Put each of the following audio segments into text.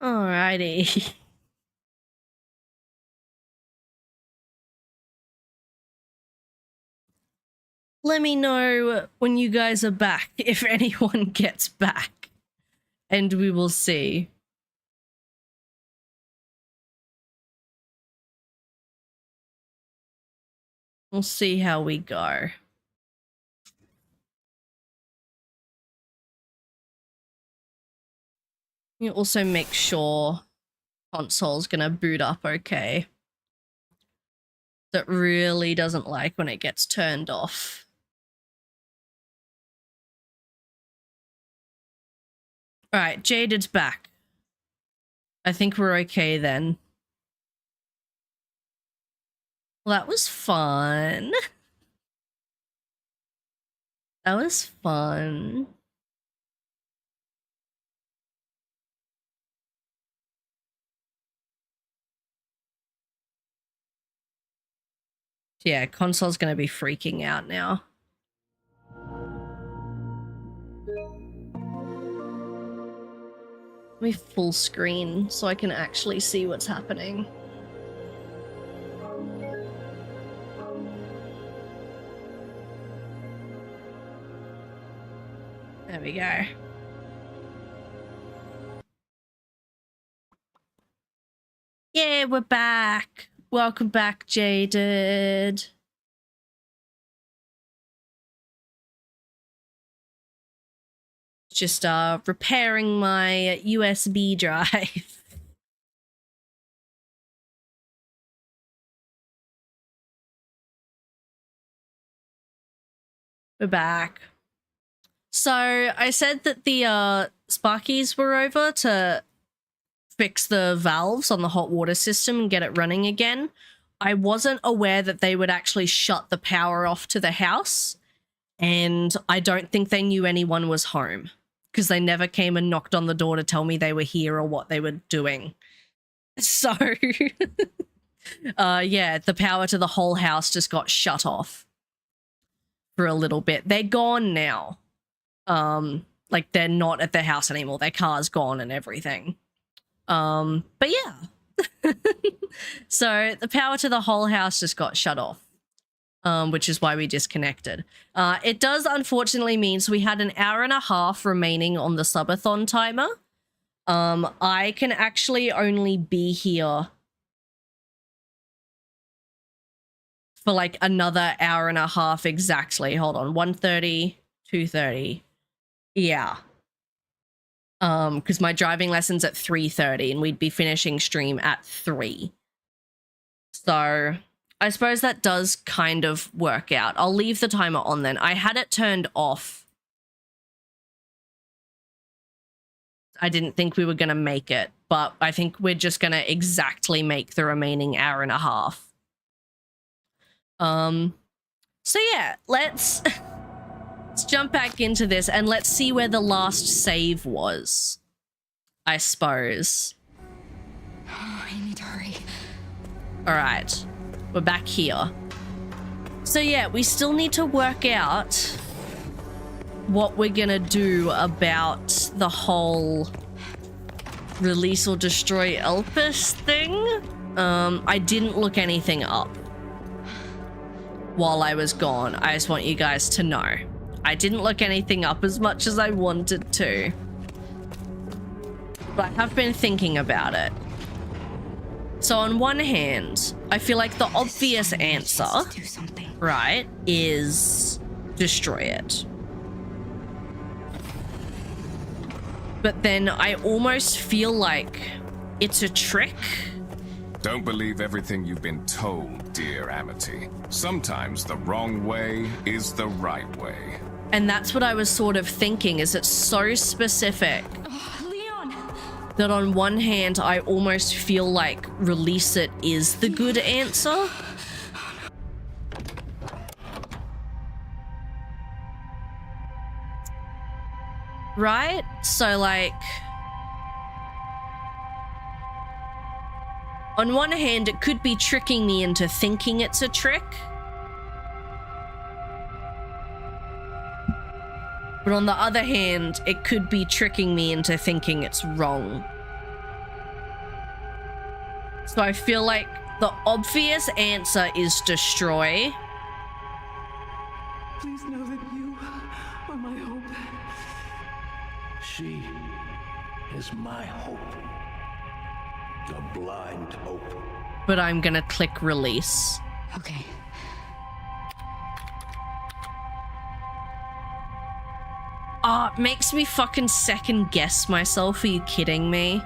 Alrighty. Let me know when you guys are back, if anyone gets back, and we will see. We'll see how we go. You also make sure console's gonna boot up okay. That really doesn't like when it gets turned off. Alright, Jaded's back. I think we're okay then. Well, that was fun. That was fun. Yeah, console's gonna be freaking out now. Let me full screen so I can actually see what's happening. There we go. Yeah, we're back. Welcome back, Jaded. Just repairing my USB drive. We're back. So I said that the Sparkies were over to fix the valves on the hot water system and get it running again. I wasn't aware that they would actually shut the power off to the house, and I don't think they knew anyone was home because they never came and knocked on the door to tell me they were here or what they were doing. So, yeah, the power to the whole house just got shut off for a little bit. They're gone now. Like, they're not at the house anymore. Their car's gone and everything. But yeah. So the power to the whole house just got shut off, which is why we disconnected. It does unfortunately mean, so we had an hour and a half remaining on the subathon timer. I can actually only be here for like another hour and a half exactly. Hold on, 1:30, 2:30. Yeah. Because my driving lesson's at 3:30 and we'd be finishing stream at 3. So I suppose that does kind of work out. I'll leave the timer on then. I had it turned off. I didn't think we were going to make it, but I think we're just going to exactly make the remaining hour and a half. So yeah, let's jump back into this and let's see where the last save was, I suppose. Oh, I need to hurry. All right, we're back here. So yeah, we still need to work out what we're gonna do about the whole release or destroy Elpis thing. I didn't look anything up while I was gone. I just want you guys to know. I didn't look anything up as much as I wanted to, but I have been thinking about it. So on one hand, I feel like the obvious answer, right, is destroy it. But then I almost feel like it's a trick. Don't believe everything you've been told, dear Amity. Sometimes the wrong way is the right way. And that's what I was sort of thinking, is it's so specific that on one hand, I almost feel like release it is the good answer. Right? So like, on one hand, it could be tricking me into thinking it's a trick. But on the other hand, it could be tricking me into thinking it's wrong. So I feel like the obvious answer is destroy. Please know that you are my hope. She is my hope. The blind hope. But I'm gonna click release. Okay. It makes me fucking second guess myself. Are you kidding me?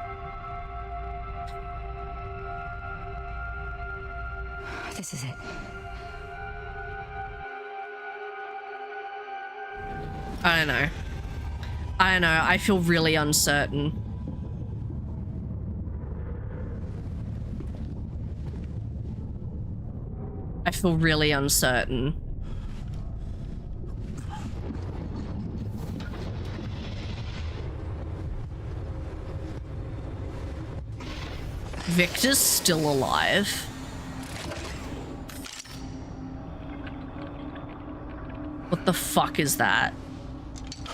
This is it. I don't know. I feel really uncertain. I feel really uncertain. Victor's still alive. What the fuck is that?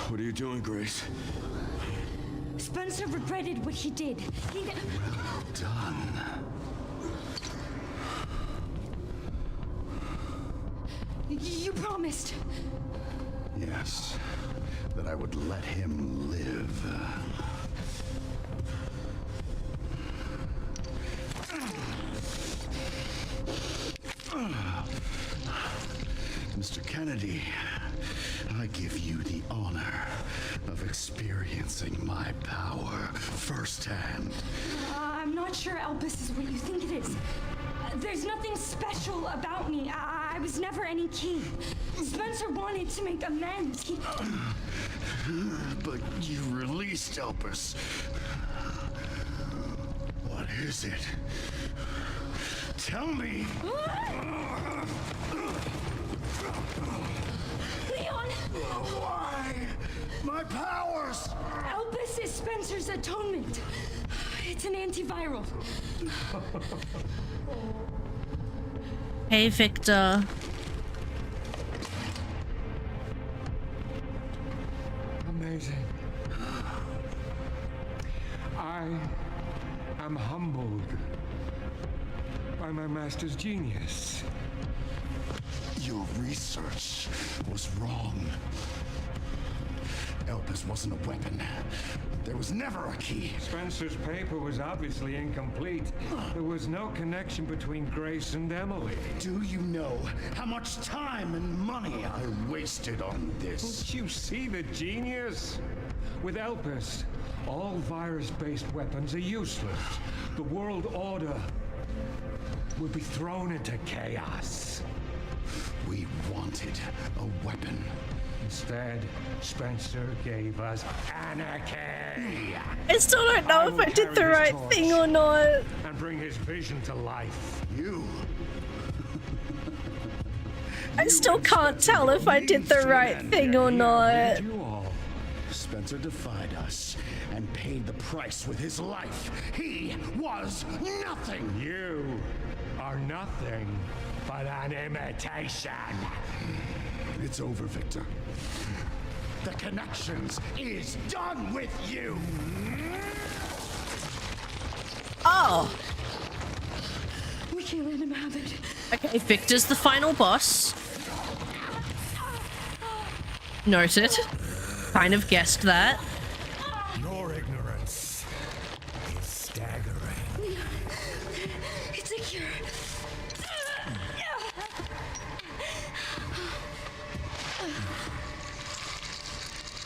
What are you doing, Grace? Spencer regretted what he did. Well done. You promised. Yes, that I would let him live. Mr. Kennedy, I give you the honor of experiencing my power firsthand. I'm not sure Elpis is what you think it is. There's nothing special about me. I was never any key. Spencer wanted to make amends. But you released Elpis. What is it? Tell me. Leon! Why? My powers! Elpis is Spencer's atonement. It's an antiviral. Hey, Victor. Amazing. I am humbled by my master's genius. Your research was wrong. Elpis wasn't a weapon. There was never a key. Spencer's paper was obviously incomplete. There was no connection between Grace and Emily. Do you know how much time and money I wasted on this? Don't you see the genius? With Elpis, all virus-based weapons are useless. The world order will be thrown into chaos. We wanted a weapon. Instead, Spencer gave us anarchy. I still don't know if I did the right thing or not. And bring his vision to life. You. I still can't tell if I did the right thing or not. You all. Spencer defied us and paid the price with his life. He was nothing. You are nothing but an imitation. It's over, Victor. The Connections is done with you. Oh. We can't let him have it. Okay, Victor's the final boss. Noted. Kind of guessed that. Your ignorance is staggering. It's a cure.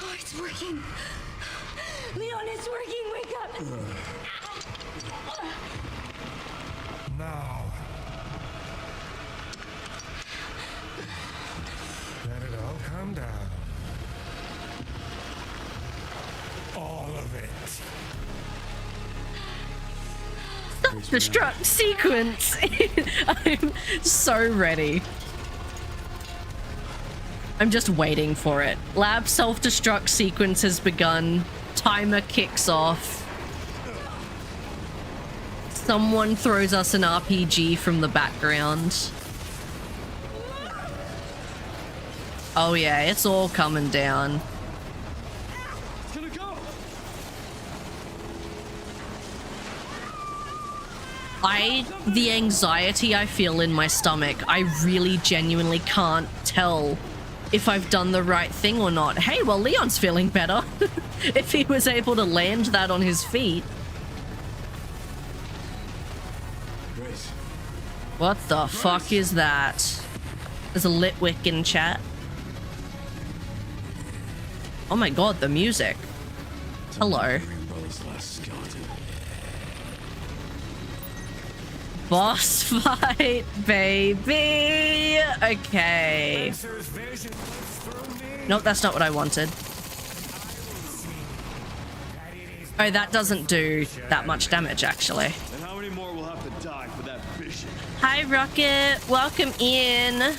Oh, it's working. Leon, it's working. Wake up. Now, let it all come down. All of it. Self-destruct sequence. I'm so ready. I'm just waiting for it. Lab self-destruct sequence has begun. Timer kicks off. Someone throws us an RPG from the background. Oh yeah, it's all coming down. The anxiety I feel in my stomach, I really genuinely can't tell if I've done the right thing or not. Hey, well, Leon's feeling better. If he was able to land that on his feet. Grace. What the fuck is that? There's a lit wick in chat. Oh my god, the music. Hello. Boss fight, baby. Okay. Nope, that's not what I wanted. Oh, that doesn't do that much damage, actually. And how many more will have to die for that vision? Hi, Rocket. Welcome in.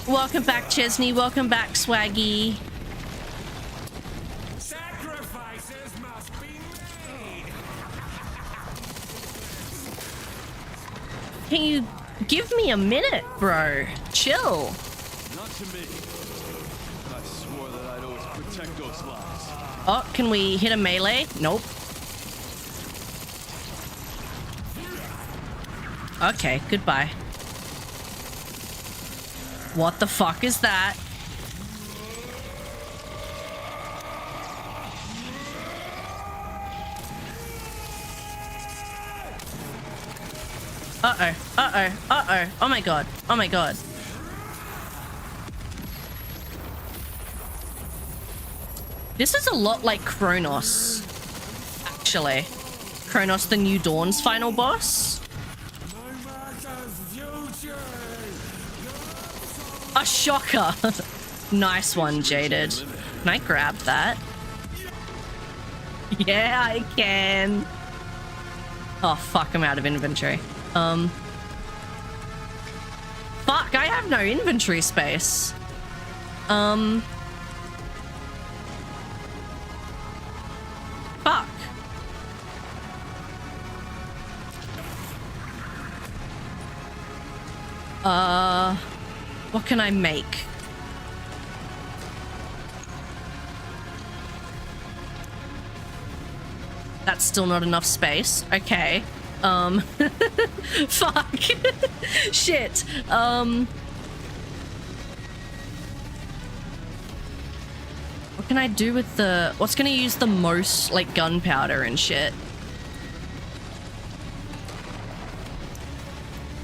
Welcome back, Chesney. Welcome back, Swaggy. Sacrifices must be made. Can you give me a minute, bro? Chill. Not to me. I swore that I'd always protect those lives. Oh, can we hit a melee? Nope. Okay, goodbye. What the fuck is that? Uh-oh, uh-oh, uh-oh. Oh my god, oh my god. This is a lot like Kronos, actually. Kronos the New Dawn's final boss. A shocker. Nice one, Jaded. Can I grab that? Yeah, I can. Oh, fuck, I'm out of inventory. Fuck, I have no inventory space. Fuck. What can I make? That's still not enough space. Okay. Fuck. Shit. What can I do with the... What's gonna use the most, like, gunpowder and shit?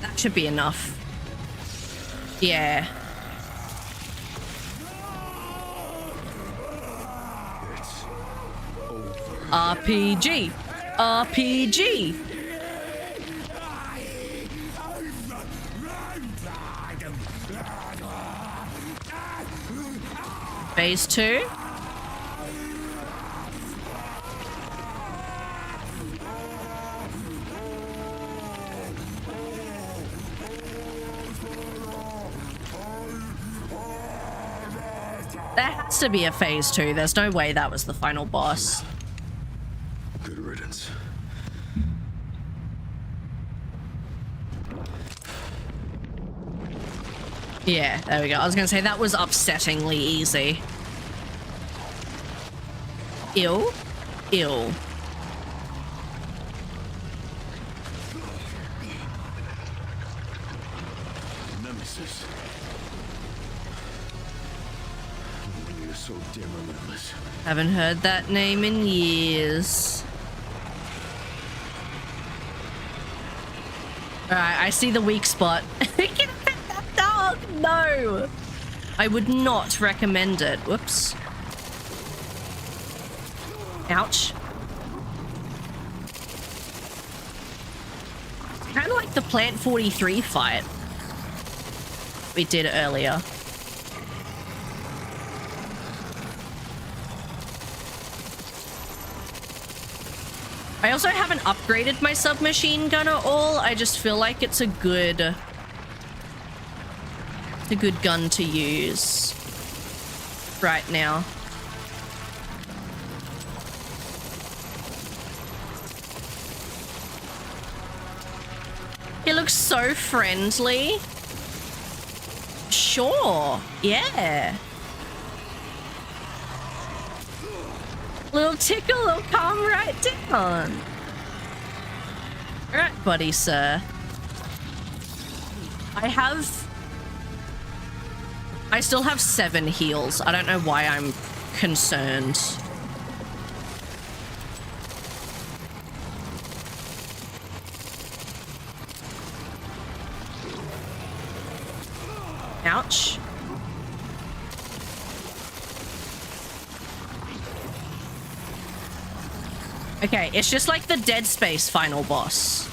That should be enough. Yeah. RPG. RPG. Phase 2. There has to be a phase 2. There's no way that was the final boss. Good riddance. Yeah, there we go. I was gonna say that was upsettingly easy. Ew. Ew. Nemesis. You're so damn relentless. Haven't heard that name in years. Alright, I see the weak spot. Get that dog! No! I would not recommend it. Whoops. Ouch. Kind of like the Plant 43 fight we did earlier. I also haven't upgraded my submachine gun at all. I just feel like it's a good gun to use right now. He looks so friendly. Sure, yeah. Little tickle will calm right down. All right, buddy, sir. I still have 7 heals. I don't know why I'm concerned. Ouch. Okay, it's just like the Dead Space final boss.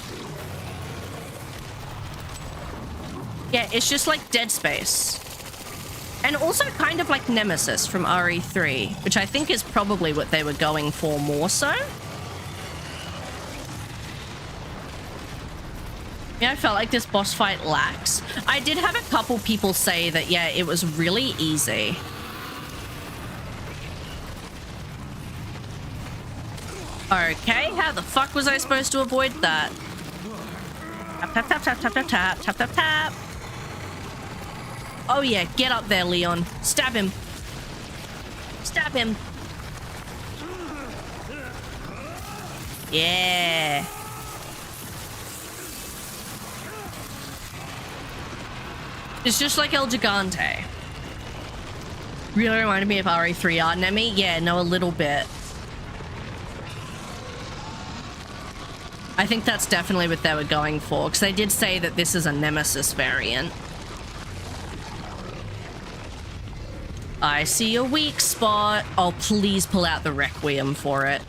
Yeah, it's just like Dead Space. And also kind of like Nemesis from RE3, which I think is probably what they were going for more so. Yeah, I felt like this boss fight lacks. I did have a couple people say that, yeah, it was really easy. Okay, how the fuck was I supposed to avoid that? Tap, tap, tap, tap, tap, tap, tap, tap, tap, tap. Oh yeah, get up there, Leon. Stab him. Stab him. Yeah. It's just like El Gigante. Really reminded me of RE3 Art Nemi. Yeah, no, a little bit. I think that's definitely what they were going for, because they did say that this is a Nemesis variant. I see a weak spot. Oh, please pull out the Requiem for it.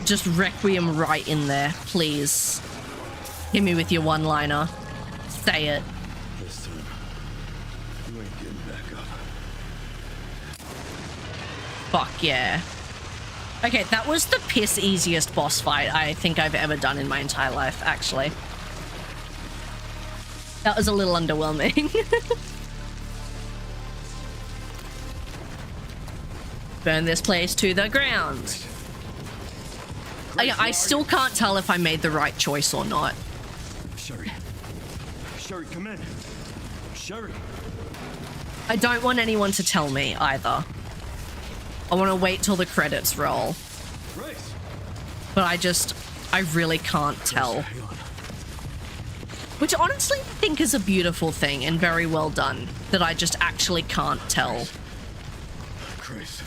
Just Requiem right in there, please. Hit me with your one-liner. Say it. This time, you ain't getting back up. Fuck yeah. Okay, that was the piss easiest boss fight I think I've ever done in my entire life, actually. That was a little underwhelming. Burn this place to the ground. I still can't tell if I made the right choice or not. Sherry. Sherry, come in. Sherry. I don't want anyone to tell me either. I want to wait till the credits roll. Grace. But I really can't tell. Which honestly I think is a beautiful thing and very well done. That I just actually can't tell. Grace.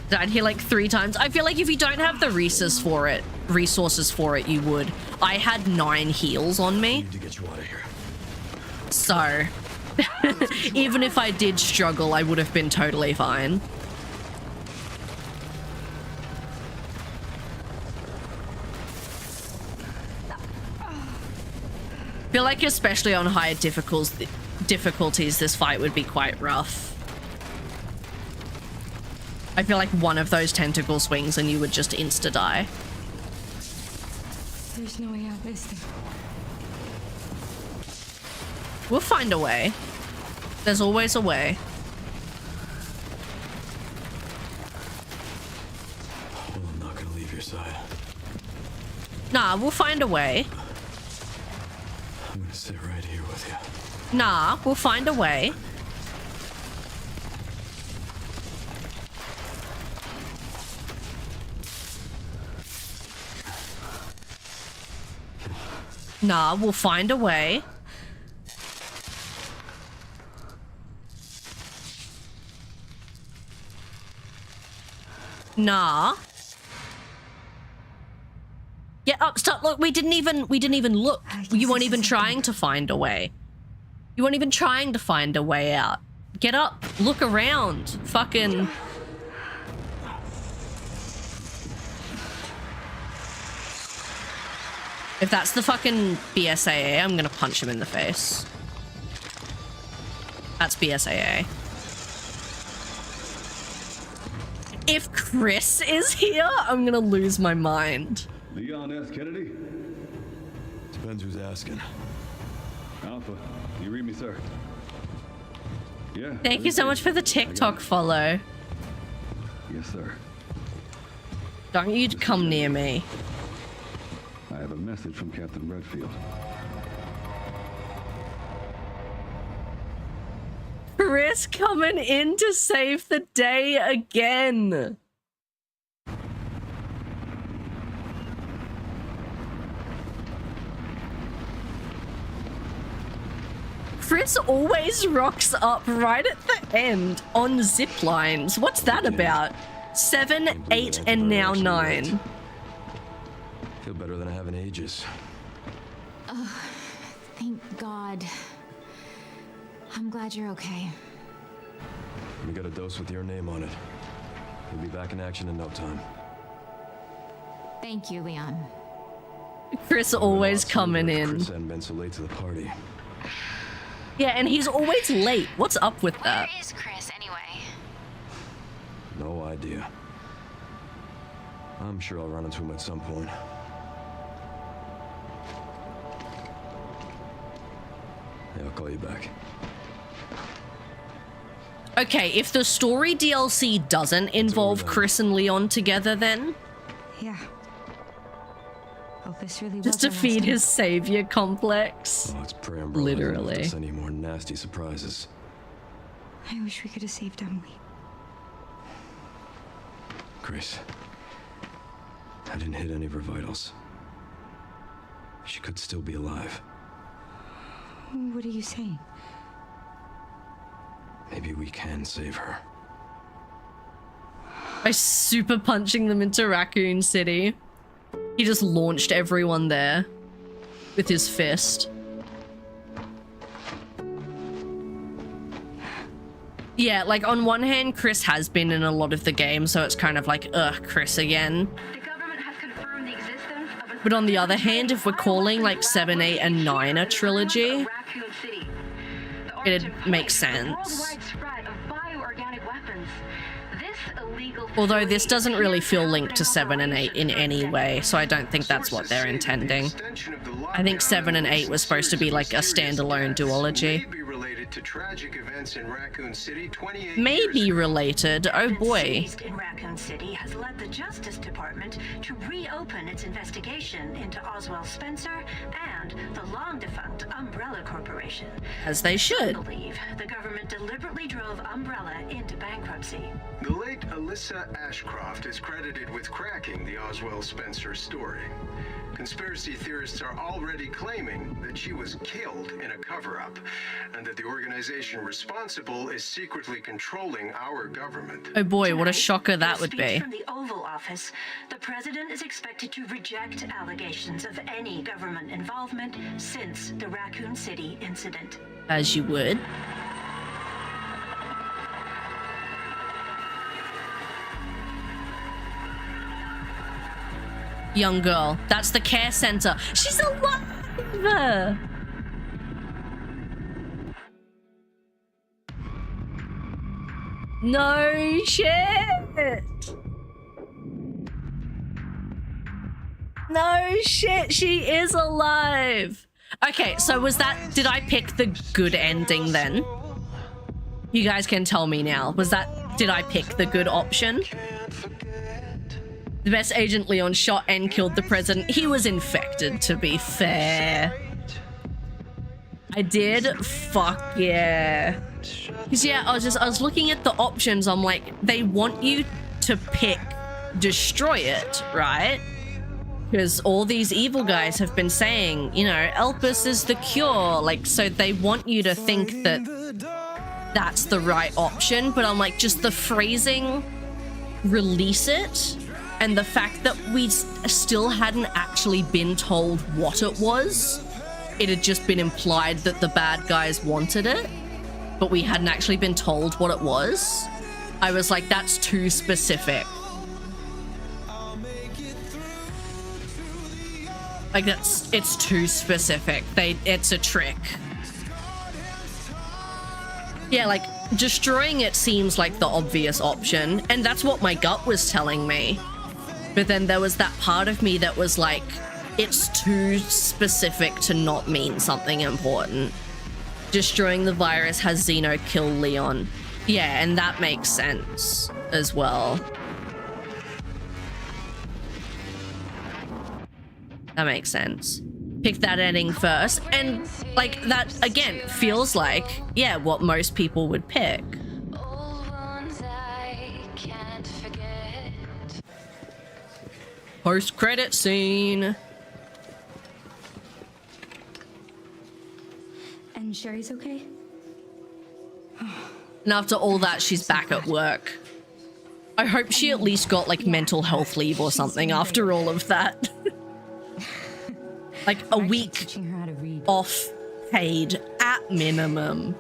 Died here like 3 times. I feel like if you don't have the resources for it, you would. I had 9 heals on me. Need to get you out of here. So, even if I did struggle, I would have been totally fine. I feel like especially on higher difficulties, this fight would be quite rough. I feel like one of those tentacle swings and you would just insta-die. There's no way out, is there? We'll find a way. There's always a way. Well, I'm not gonna leave your side. Nah, we'll find a way. I'm gonna sit right here with you. Nah, we'll find a way. Nah, we'll find a way. Nah. Get up, stop, look, we didn't even look. You weren't even trying to find a way. You weren't even trying to find a way out. Get up, look around. Fucking... If that's the fucking BSAA, I'm gonna punch him in the face. That's BSAA. If Chris is here, I'm gonna lose my mind. Leon S. Kennedy? Depends who's asking. Alpha, you read me, sir? Yeah. Thank you so much for the TikTok follow. Yes, sir. Don't you come near me. I have a message from Captain Redfield. Chris coming in to save the day again. Chris always rocks up right at the end on zip lines. What's that about? 7, 8, and now 9. Feel better than I have in ages. Oh, thank God. I'm glad you're okay. We got a dose with your name on it. You'll be back in action in no time. Thank you, Leon. Chris always coming in. Chris hadn't been so late to the party. Yeah, and he's always late. What's up with that? Where is Chris, anyway? No idea. I'm sure I'll run into him at some point. Yeah, I'll call you back. Okay, if the story DLC doesn't involve Chris and Leon together then, Yeah. Opus really just was to our last feed name. his savior complex. Oh, it's pre-Umbrella. Literally. Don't any more nasty surprises. I wish we could have saved Emily. Chris, I didn't hit any of her vitals. She could still be alive. What are you saying? Maybe we can save her. By super punching them into Raccoon City. He just launched everyone there with his fist. Yeah, like on one hand, Chris has been in a lot of the games, so it's kind of like, ugh, Chris again. The government has confirmed the existence of an But on the other hand, if we're calling like 7, 8, and 9 a trilogy, Raccoon City. The it'd origin make point, sense. the worldwide spread of bioorganic weapons. This illegal Although this facility doesn't really appears feel to have linked to been 7 and 8 in any way, so I don't think that's what they're intending. I think 7 and 8 was supposed to be like a standalone duology. To tragic events in Raccoon City 28 Maybe years ago. related. Oh boy. seized in Raccoon City has led the Justice Department to reopen its investigation into Oswald Spencer and the long-defunct Umbrella Corporation. As they I should. believe the government deliberately drove Umbrella into bankruptcy. The late Alyssa Ashcroft is credited with cracking the Oswald Spencer story. Conspiracy theorists are already claiming that she was killed in a cover-up, and that the organization responsible is secretly controlling our government. Oh boy, what a Tonight, shocker that in a would speech be. From the Oval Office, the president is expected to reject allegations of any government involvement since the Raccoon City incident. As you would. Young girl. That's the care center. She's alive! No shit! No shit, she is alive! Okay, so was that... Did I pick the good ending then? You guys can tell me now. Was that... Did I pick the good option? The best agent Leon shot and killed the president. He was infected, to be fair. I did? Fuck yeah. Because yeah, I was looking at the options. I'm like, they want you to pick destroy it, right? Because all these evil guys have been saying, you know, Elpis is the cure. Like, so they want you to think that that's the right option. But I'm like, just the phrasing, release it. And the fact that we still hadn't actually been told what it was. It had just been implied that the bad guys wanted it. But we hadn't actually been told what it was. I was like, that's too specific. Like, it's too specific. It's a trick. Yeah, like, destroying it seems like the obvious option, and that's what my gut was telling me. But then there was that part of me that was like, it's too specific to not mean something important. Destroying the virus has Xeno kill Leon. Yeah, and that makes sense as well. That makes sense. pick that ending first. And like that again feels like, yeah, what most people would pick. Post-credit scene. And Sherry's okay? And after all that, she's back at work. I hope she at least got like mental health leave or something after all of that. Like a week off paid at minimum.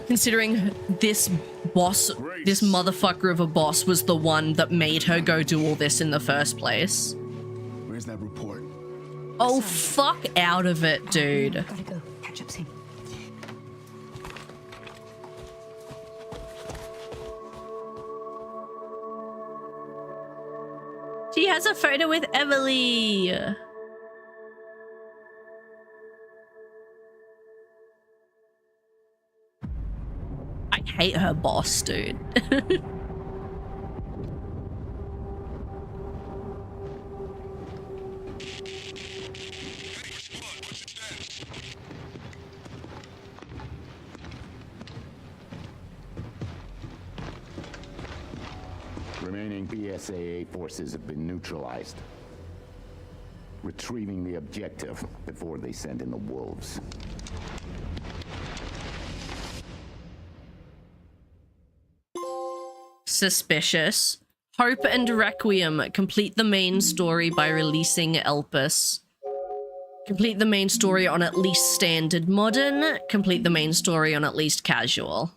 Considering this boss, this motherfucker of a boss was the one that made her go do all this in the first place. Where's that report? Oh, fuck out of it, dude. Gotta go. Catch up soon. She has a photo with Emily. I hate her boss, dude. Remaining BSAA forces have been neutralized. Retrieving the objective before they send in the wolves. Suspicious. Hope and Requiem complete the main story by releasing Elpis. Complete the main story on at least standard modern. Complete the main story on at least casual.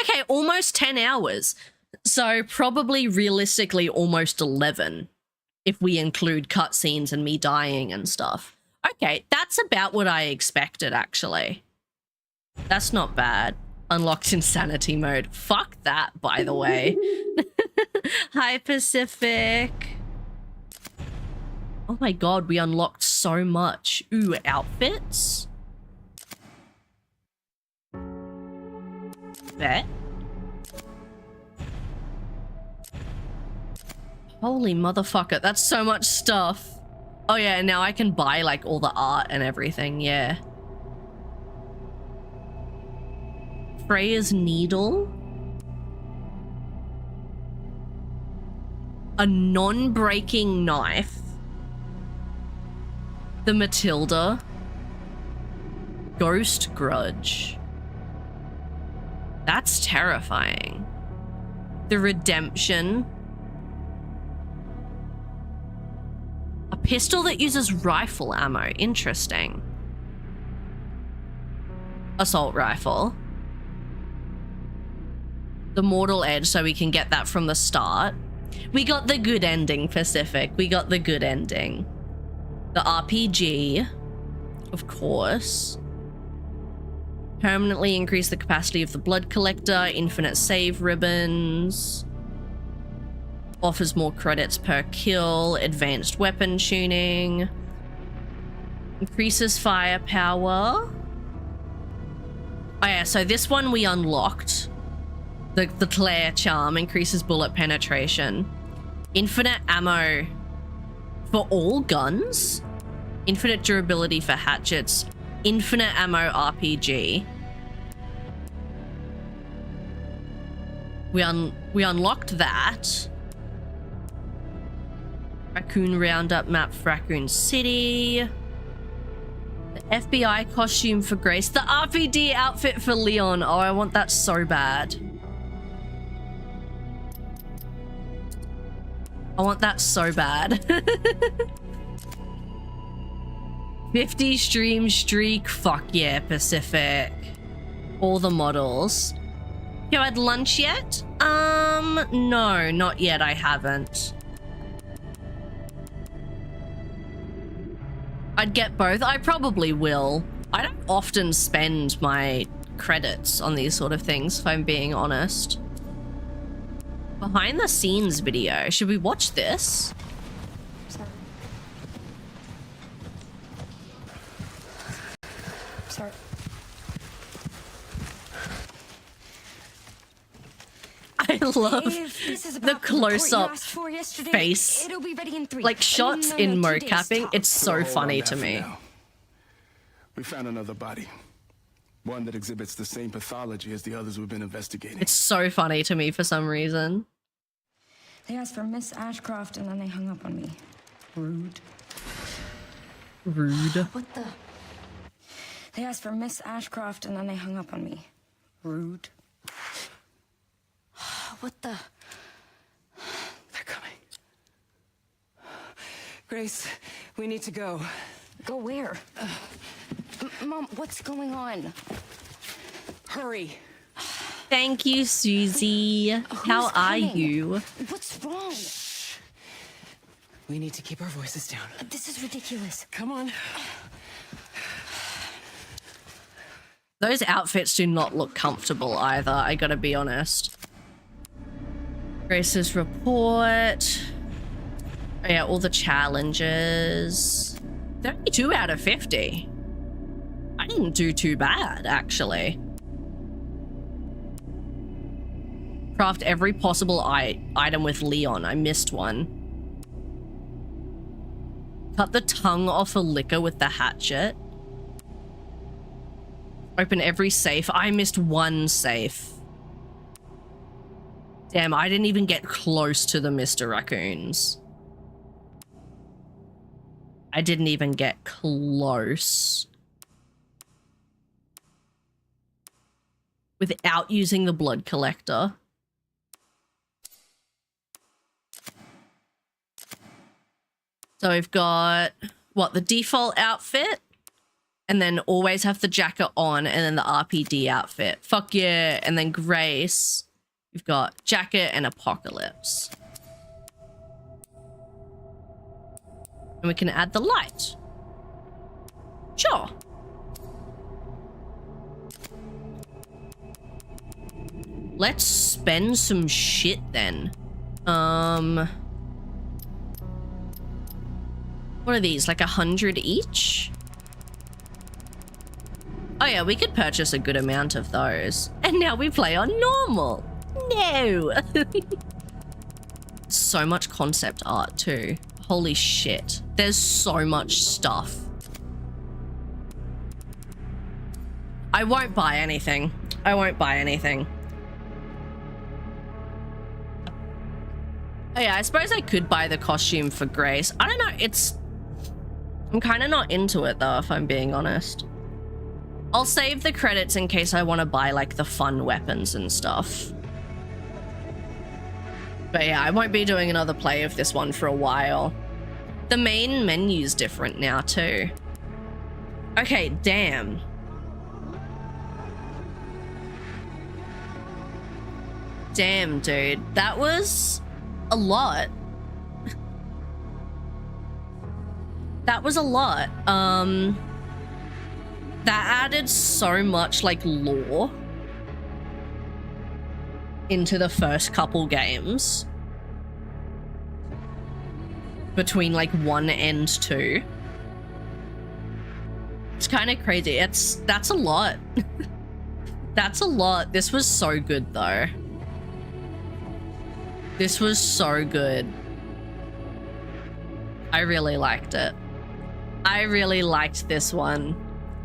Okay, almost 10 hours. So probably realistically almost 11 if we include cutscenes and me dying and stuff. Okay, that's about what I expected, actually. That's not bad. Unlocked insanity mode. Fuck that, by the way. Hi, Pacific. Oh my god, we unlocked so much. Ooh, outfits? Bet. Holy motherfucker, that's so much stuff. Oh yeah, now I can buy like all the art and everything, yeah. Freya's needle. A non-breaking knife. The Matilda. Ghost grudge. That's terrifying. The redemption. A pistol that uses rifle ammo. Interesting. Assault rifle. The mortal edge, so we can get that from the start. We got the good ending, Pacific. We got the good ending. The RPG, of course. Permanently increase the capacity of the blood collector. Infinite save ribbons. Offers more credits per kill. Advanced weapon tuning. Increases firepower. Oh yeah, so this one we unlocked. The Claire charm increases bullet penetration. Infinite ammo for all guns. Infinite durability for hatchets. Infinite ammo RPG. We unlocked that. Raccoon Roundup map for Raccoon City. The FBI costume for Grace. The RPD outfit for Leon. Oh, I want that so bad. I want that so bad. 50 stream streak. Fuck yeah, Pacific. All the models. You had lunch yet? No, not yet. I haven't. I'd get both. I probably will. I don't often spend my credits on these sort of things, if I'm being honest. Behind the scenes video. Should we watch this? Sorry. love If this is the about the report you close-up asked for yesterday, face. it'll be ready in 3. Like shots No, in 2 days mocapping. tops. It's so funny to me. We found another body. One that exhibits the same pathology as the others we've been investigating. It's so funny to me for some reason. They asked for Miss Ashcroft and then they hung up on me. Rude. Rude. What the? They asked for Miss Ashcroft and then they hung up on me. Rude. What the? They're coming. Grace, we need to go. Go where? Mom, what's going on? Hurry. Thank you, Susie. How are coming? you? What's wrong? We need to keep our voices down. This is ridiculous. Come on. Those outfits do not look comfortable either, I gotta be honest. Grace's report. Oh yeah, all the challenges. 32 out of 50. I didn't do too bad, actually. Craft every possible item with Leon. I missed one. Cut the tongue off a liquor with the hatchet. Open every safe. I missed one safe. Damn, I didn't even get close to the Mr. Raccoons. I didn't even get close. Without using the blood collector. So we've got, what, the default outfit? And then always have the jacket on, and then the RPD outfit. Fuck yeah. And then Grace, we've got jacket and Apocalypse. And we can add the light. Sure. Let's spend some shit then. What are these? Like 100 each? Oh yeah, we could purchase a good amount of those. And now we play on normal. No. So much concept art too. Holy shit. There's so much stuff. I won't buy anything. I won't buy anything. Oh yeah, I suppose I could buy the costume for Grace. I don't know, I'm kind of not into it though, if I'm being honest. I'll save the credits in case I want to buy like the fun weapons and stuff. But yeah, I won't be doing another play of this one for a while. The main menu's different now too. Okay, damn. Damn, dude. That was a lot. That was a lot. That added so much like lore into the first couple games between like 1 and 2. It's kind of crazy. That's a lot. That's a lot. This was so good though. This was so good. I really liked it. I really liked this one.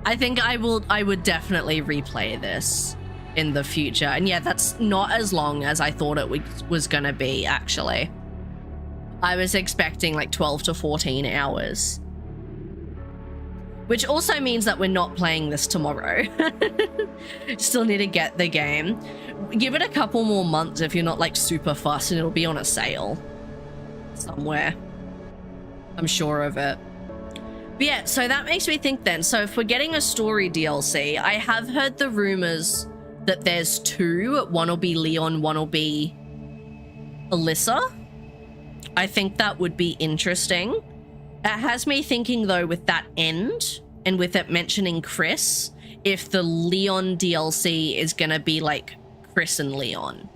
I think I would definitely replay this in the future. And yeah, that's not as long as I thought it was gonna be, actually. I was expecting like 12 to 14 hours. Which also means that we're not playing this tomorrow. Still need to get the game. Give it a couple more months if you're not like super fussed, and it'll be on a sale somewhere. I'm sure of it. But yeah, so that makes me think then. So if we're getting a story DLC, I have heard the rumors that there's 2. One will be Leon, one will be Alyssa. I think that would be interesting. It has me thinking though, with that end and with it mentioning Chris, if the Leon DLC is gonna be like Chris and Leon.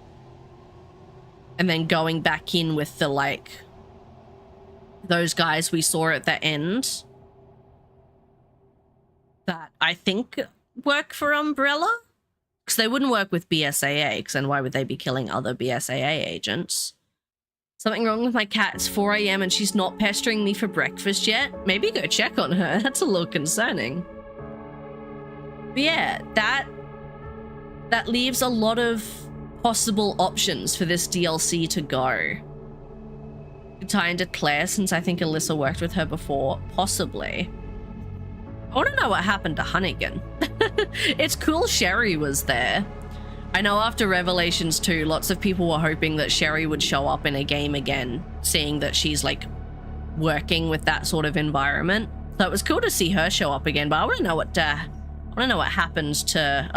And then going back in with the like those guys we saw at the end that I think work for Umbrella. Because they wouldn't work with BSAA, because then why would they be killing other BSAA agents? Something wrong with my cat. It's 4 a.m. and she's not pestering me for breakfast yet. Maybe go check on her. That's a little concerning. But yeah, that leaves a lot of possible options for this DLC to go. Could tie into Claire, since I think Alyssa worked with her before. Possibly. I want to know what happened to Hunnigan. It's cool Sherry was there. I know after Revelations 2, lots of people were hoping that Sherry would show up in a game again, seeing that she's like working with that sort of environment. So it was cool to see her show up again, but I want to know what happens to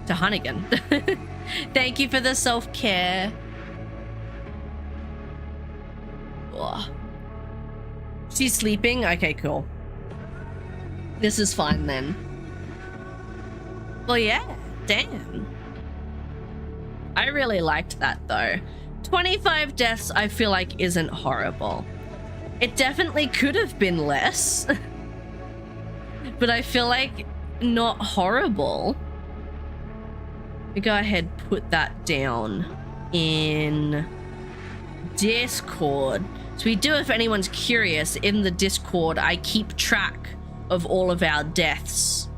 Hunnigan. Thank you for the self-care. Oh. She's sleeping? Okay, cool. This is fine then. Well, yeah, damn. I really liked that though. 25 deaths I feel like isn't horrible. It definitely could have been less. But I feel like not horrible. We go ahead, put that down in Discord. So we do, if anyone's curious, in the Discord, I keep track of all of our deaths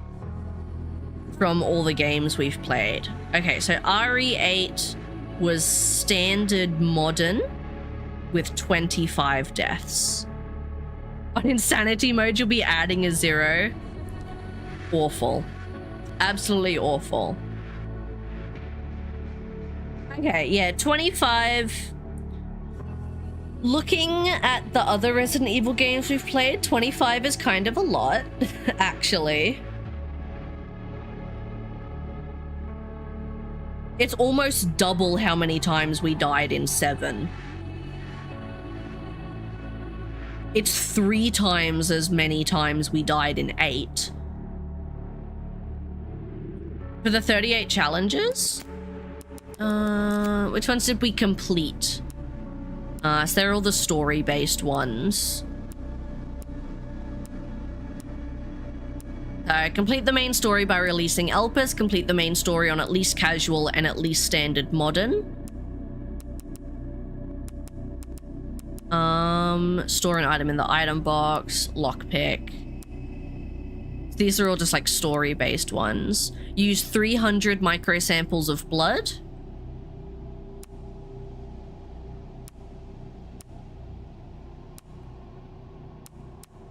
from all the games we've played. Okay, so RE8 was standard modern with 25 deaths. On insanity mode, you'll be adding a 0. Awful. Absolutely awful. Okay, yeah, 25. Looking at the other Resident Evil games we've played, 25 is kind of a lot, actually. It's almost double how many times we died in 7. It's 3 times as many times we died in 8. For the 38 challenges? Which ones did we complete? So they're all the story-based ones. Complete the main story by releasing Elpis. Complete the main story on at least casual and at least standard modern. Store an item in the item box. Lockpick. These are all just like story-based ones. Use 300 microsamples of blood.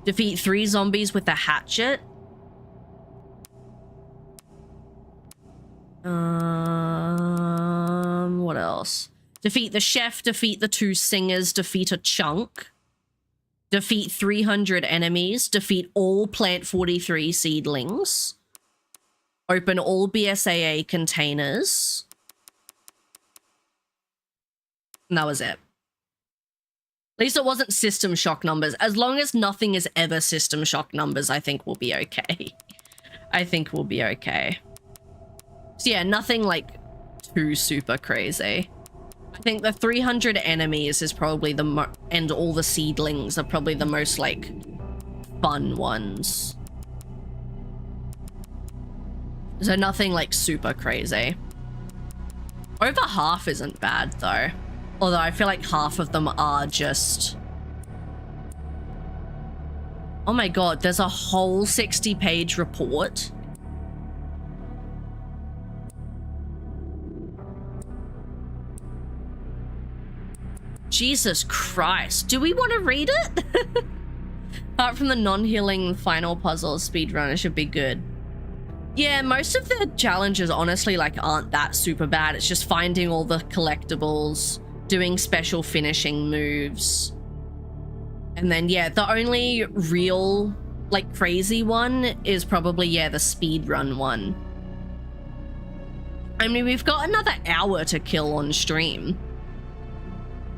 Defeat 3 zombies with a hatchet. What else? Defeat the chef, defeat the 2 singers, defeat a chunk. Defeat 300 enemies, defeat all Plant 43 seedlings. Open all BSAA containers. And that was it. At least it wasn't system shock numbers. As long as nothing is ever system shock numbers, I think we'll be okay. I think we'll be okay. So yeah, nothing like too super crazy. I think the 300 enemies is probably the and all the seedlings are probably the most like fun ones. So nothing like super crazy. Over half isn't bad though. Although I feel like half of them are just... Oh my god, there's a whole 60-page report. Jesus Christ. Do we want to read it? Apart from the non-healing final puzzles, speedrunner should be good. Yeah, most of the challenges honestly like aren't that super bad. It's just finding all the collectibles, doing special finishing moves. And then yeah, the only real like crazy one is probably yeah, the speedrun one. I mean, we've got another hour to kill on stream.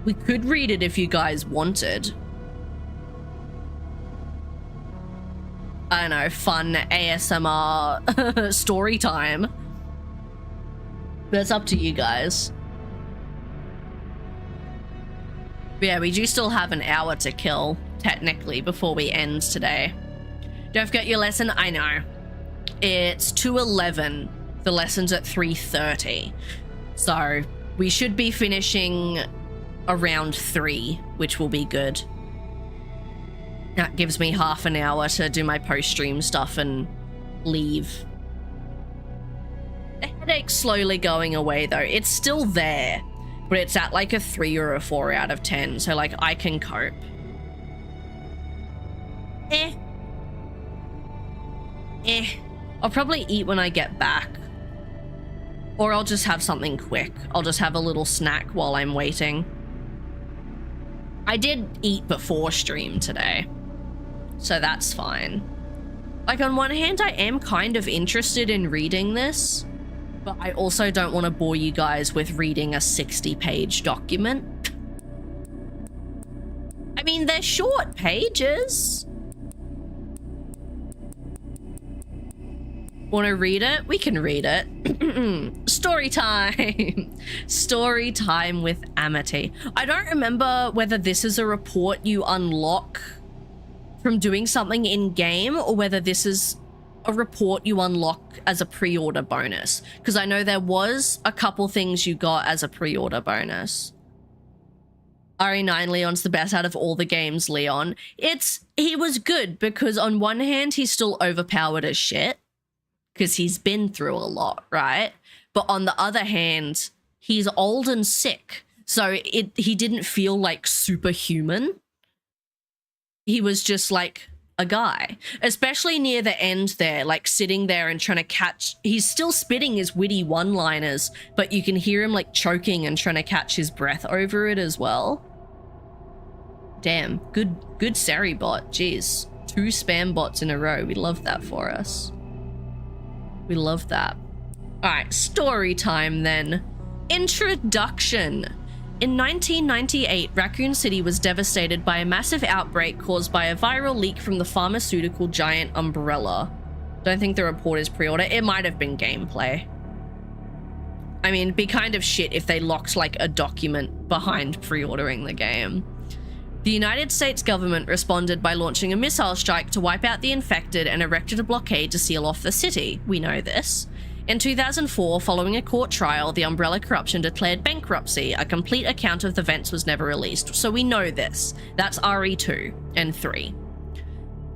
We could read it if you guys wanted. I don't know, fun ASMR story time. But it's up to you guys. But yeah, we do still have an hour to kill, technically, before we end today. Don't forget your lesson, I know. It's 2:11. The lesson's at 3:30. So we should be finishing around 3, which will be good. That gives me half an hour to do my post-stream stuff and leave. The headache's slowly going away though. It's still there, but it's at like a 3 or a 4 out of 10. So like I can cope. I'll probably eat when I get back. Or I'll just have something quick. I'll just have a little snack while I'm waiting. I did eat before stream today, so that's fine. Like, on one hand, I am kind of interested in reading this, but I also don't want to bore you guys with reading a 60-page document. I mean, they're short pages. Want to read it? We can read it. Story time. Story time with Amity. I don't remember whether this is a report you unlock from doing something in game or whether this is a report you unlock as a pre-order bonus, because I know there was a couple things you got as a pre-order bonus. RE9 Leon's the best out of all the games, Leon. He was good because on one hand he's still overpowered as shit, because he's been through a lot, right? But on the other hand, he's old and sick, so he didn't feel like superhuman. He was just like a guy, especially near the end there, like sitting there and trying to catch, he's still spitting his witty one-liners, but you can hear him like choking and trying to catch his breath over it as well. Damn, good Sari bot, jeez. 2 spam bots in a row, we love that for us. We love that. All right, story time then. Introduction. In 1998, Raccoon City was devastated by a massive outbreak caused by a viral leak from the pharmaceutical giant Umbrella. Don't think the report is pre-order. It might have been gameplay. I mean, it'd be kind of shit if they locked like a document behind pre-ordering the game. The United States government responded by launching a missile strike to wipe out the infected and erected a blockade to seal off the city. We know this. In 2004, following a court trial, the Umbrella Corruption declared bankruptcy. A complete account of the events was never released, so we know this. That's RE2 and 3.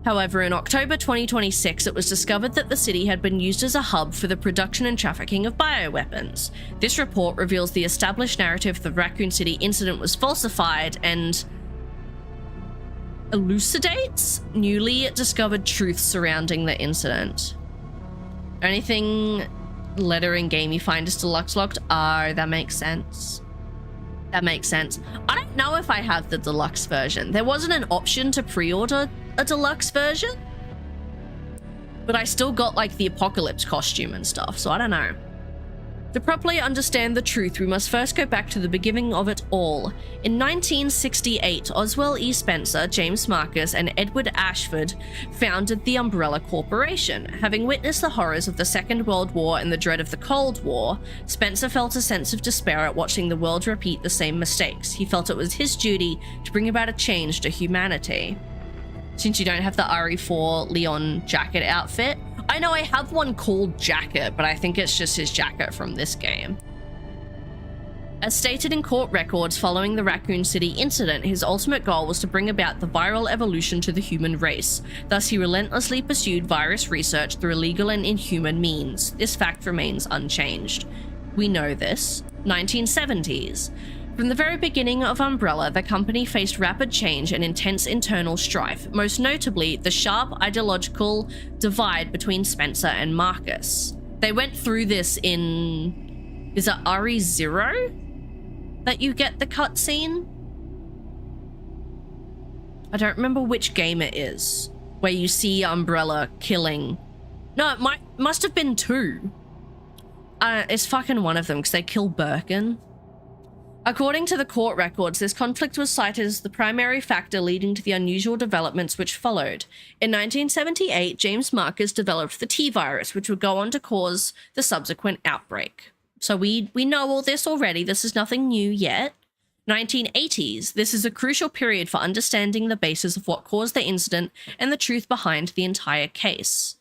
However, in October 2026, it was discovered that the city had been used as a hub for the production and trafficking of bioweapons. This report reveals the established narrative of the Raccoon City incident was falsified and elucidates newly discovered truths surrounding the incident. Anything letter in game you find is deluxe locked? Oh, that makes sense. That makes sense. I don't know if I have the deluxe version. There wasn't an option to pre-order a deluxe version, but I still got like the apocalypse costume and stuff, so I don't know. To properly understand the truth, we must first go back to the beginning of it all. In 1968, Oswell E. Spencer, James Marcus, and Edward Ashford founded the Umbrella Corporation. Having witnessed the horrors of the Second World War and the dread of the Cold War, Spencer felt a sense of despair at watching the world repeat the same mistakes. He felt it was his duty to bring about a change to humanity. Since you don't have the RE4 Leon jacket outfit, I know I have one called Jacket, but I think it's just his jacket from this game. As stated in court records following the Raccoon City incident, his ultimate goal was to bring about the viral evolution to the human race. Thus, he relentlessly pursued virus research through illegal and inhuman means. This fact remains unchanged. We know this. 1970s. From the very beginning of Umbrella, the company faced rapid change and intense internal strife, most notably the sharp ideological divide between Spencer and Marcus. They went through this in... is it RE0 that you get the cutscene? I don't remember which game it is, where you see Umbrella killing... No, it must have been 2. It's fucking one of them, because they kill Birkin. According to the court records, this conflict was cited as the primary factor leading to the unusual developments which followed. In 1978, James Marcus developed the T-virus, which would go on to cause the subsequent outbreak. So we know all this already. This is nothing new yet. 1980s. This is a crucial period for understanding the basis of what caused the incident and the truth behind the entire case.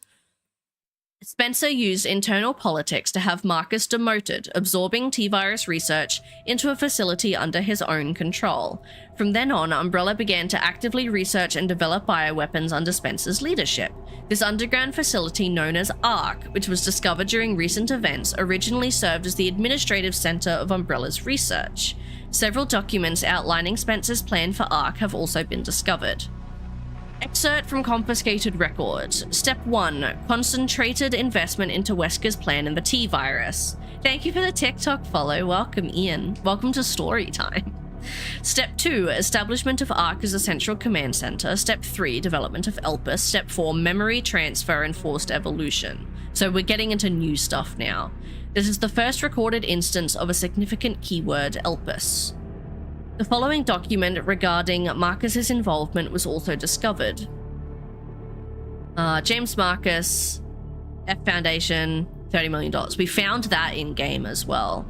Spencer used internal politics to have Marcus demoted, absorbing T-Virus research into a facility under his own control. From then on, Umbrella began to actively research and develop bioweapons under Spencer's leadership. This underground facility, known as ARC, which was discovered during recent events, originally served as the administrative center of Umbrella's research. Several documents outlining Spencer's plan for ARC have also been discovered. Excerpt from confiscated records. Step 1. Concentrated investment into Wesker's plan in the T-Virus. Thank you for the TikTok follow. Welcome, Ian. Welcome to story time. Step 2. Establishment of ARC as a central command center. Step 3. Development of Elpis. Step 4. Memory transfer and forced evolution. So we're getting into new stuff now. This is the first recorded instance of a significant keyword, Elpis. The following document regarding Marcus's involvement was also discovered. James Marcus, F Foundation, $30 million. We found that in-game as well.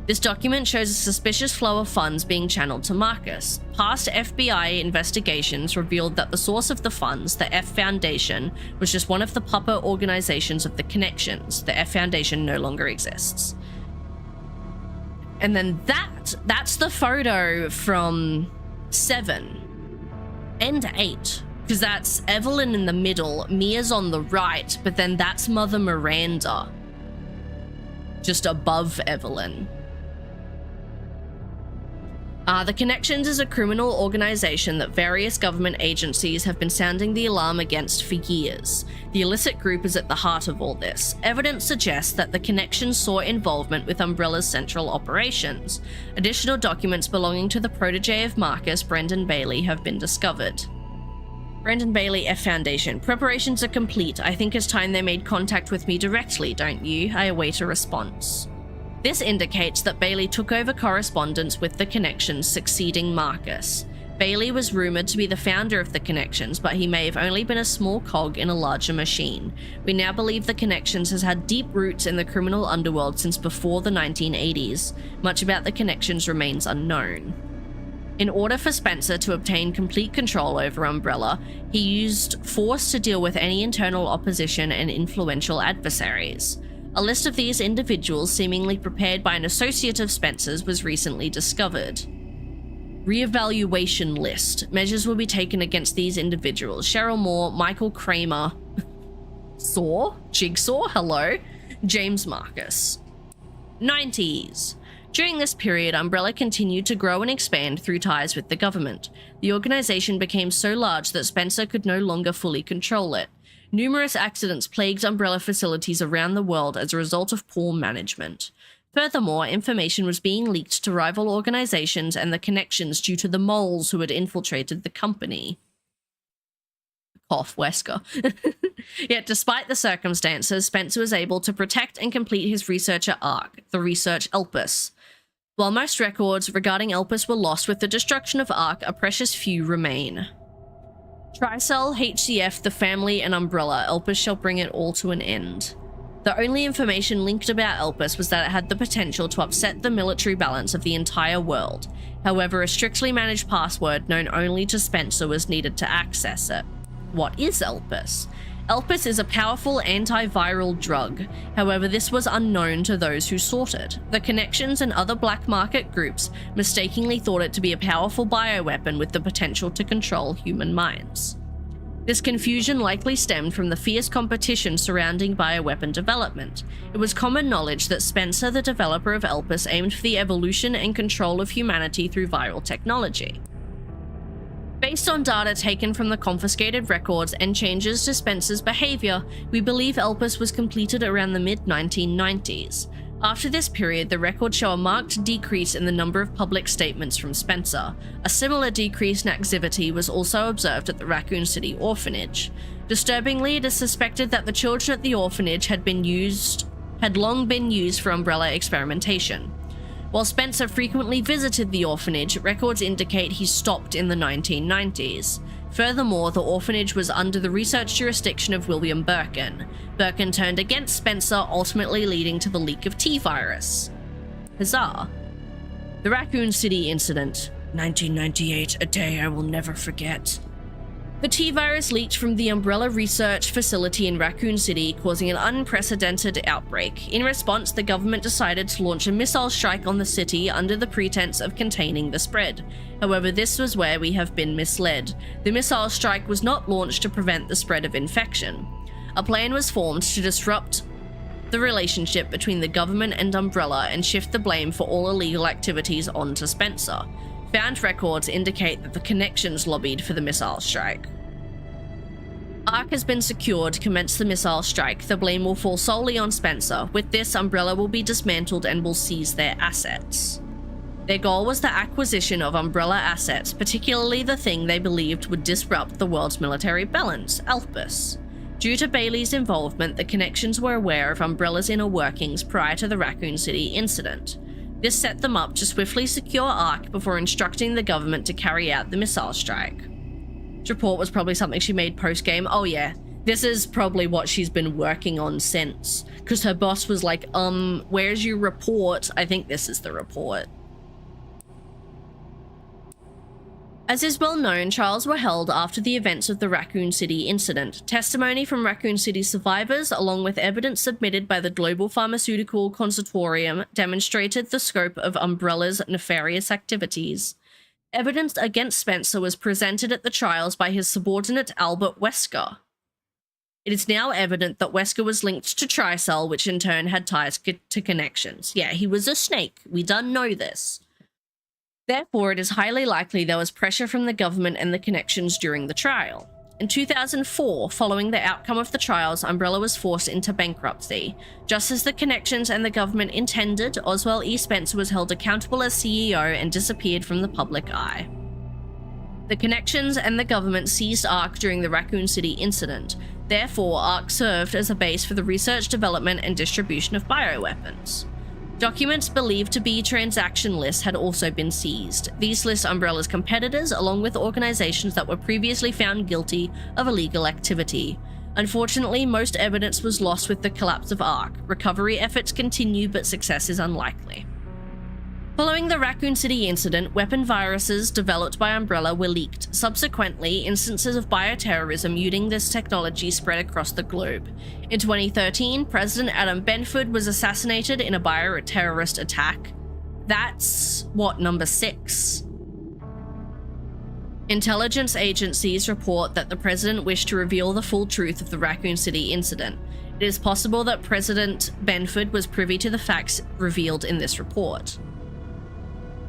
This document shows a suspicious flow of funds being channeled to Marcus. Past FBI investigations revealed that the source of the funds, the F Foundation, was just one of the puppet organizations of the Connections. The F Foundation no longer exists. And then that's the photo from 7 and 8, because that's Evelyn in the middle, Mia's on the right, but then that's Mother Miranda just above Evelyn. The Connections is a criminal organization that various government agencies have been sounding the alarm against for years. The illicit group is at the heart of all this. Evidence suggests that the Connections saw involvement with Umbrella's central operations. Additional documents belonging to the protege of Marcus, Brendan Bailey, have been discovered. Brendan Bailey, F Foundation. Preparations are complete. I think it's time they made contact with me directly, don't you? I await a response. This indicates that Bailey took over correspondence with the Connections, succeeding Marcus. Bailey was rumored to be the founder of the Connections, but he may have only been a small cog in a larger machine. We now believe the Connections has had deep roots in the criminal underworld since before the 1980s. Much about the Connections remains unknown. In order for Spencer to obtain complete control over Umbrella, he used force to deal with any internal opposition and influential adversaries. A list of these individuals, seemingly prepared by an associate of Spencer's, was recently discovered. Reevaluation list. Measures will be taken against these individuals. Cheryl Moore, Michael Kramer, Jigsaw, hello, James Marcus. 90s. During this period, Umbrella continued to grow and expand through ties with the government. The organization became so large that Spencer could no longer fully control it. Numerous accidents plagued Umbrella facilities around the world as a result of poor management. Furthermore, information was being leaked to rival organizations and the Connections due to the moles who had infiltrated the company. Cough, Wesker. Yet, despite the circumstances, Spencer was able to protect and complete his research at ARC, the research Elpis. While most records regarding Elpis were lost with the destruction of ARC, a precious few remain. Tricell, HCF, the family, and Umbrella, Elpis shall bring it all to an end. The only information linked about Elpis was that it had the potential to upset the military balance of the entire world. However, a strictly managed password known only to Spencer was needed to access it. What is Elpis? Elpis is a powerful antiviral drug. However, this was unknown to those who sought it. The Connections and other black market groups mistakenly thought it to be a powerful bioweapon with the potential to control human minds. This confusion likely stemmed from the fierce competition surrounding bioweapon development. It was common knowledge that Spencer, the developer of Elpis, aimed for the evolution and control of humanity through viral technology. Based on data taken from the confiscated records and changes to Spencer's behavior, we believe Elpis was completed around the mid-1990s. After this period, the records show a marked decrease in the number of public statements from Spencer. A similar decrease in activity was also observed at the Raccoon City orphanage. Disturbingly, it is suspected that the children at the orphanage had long been used for Umbrella experimentation. While Spencer frequently visited the orphanage, records indicate he stopped in the 1990s. Furthermore, the orphanage was under the research jurisdiction of William Birkin. Birkin turned against Spencer, ultimately leading to the leak of T-Virus. Huzzah. The Raccoon City incident, 1998, a day I will never forget. The T-virus leaked from the Umbrella Research Facility in Raccoon City, causing an unprecedented outbreak. In response, the government decided to launch a missile strike on the city under the pretense of containing the spread. However, this was where we have been misled. The missile strike was not launched to prevent the spread of infection. A plan was formed to disrupt the relationship between the government and Umbrella and shift the blame for all illegal activities onto Spencer. Found records indicate that the Connections lobbied for the missile strike. ARC has been secured to commence the missile strike. The blame will fall solely on Spencer. With this, Umbrella will be dismantled and will seize their assets. Their goal was the acquisition of Umbrella assets, particularly the thing they believed would disrupt the world's military balance, Elpis. Due to Bailey's involvement, the Connections were aware of Umbrella's inner workings prior to the Raccoon City incident. This set them up to swiftly secure ARC before instructing the government to carry out the missile strike. This report was probably something she made post-game. Oh yeah, this is probably what she's been working on since. Because her boss was like, where's your report? I think this is the report. As is well known, trials were held after the events of the Raccoon City incident. Testimony from Raccoon City survivors, along with evidence submitted by the Global Pharmaceutical Consortium, demonstrated the scope of Umbrella's nefarious activities. Evidence against Spencer was presented at the trials by his subordinate Albert Wesker. It is now evident that Wesker was linked to Tricell, which in turn had ties to Connections. Yeah, he was a snake. We done know this. Therefore, it is highly likely there was pressure from the government and the Connections during the trial. In 2004, following the outcome of the trials, Umbrella was forced into bankruptcy. Just as the Connections and the government intended, Oswald E. Spencer was held accountable as CEO and disappeared from the public eye. The Connections and the government seized ARC during the Raccoon City incident. Therefore, ARC served as a base for the research, development, and distribution of bioweapons. Documents believed to be transaction lists had also been seized. These list Umbrella's competitors, along with organizations that were previously found guilty of illegal activity. Unfortunately, most evidence was lost with the collapse of ARC. Recovery efforts continue, but success is unlikely. Following the Raccoon City incident, weapon viruses developed by Umbrella were leaked. Subsequently, instances of bioterrorism using this technology spread across the globe. In 2013, President Adam Benford was assassinated in a bioterrorist attack. That's, number 6? Intelligence agencies report that the president wished to reveal the full truth of the Raccoon City incident. It is possible that President Benford was privy to the facts revealed in this report.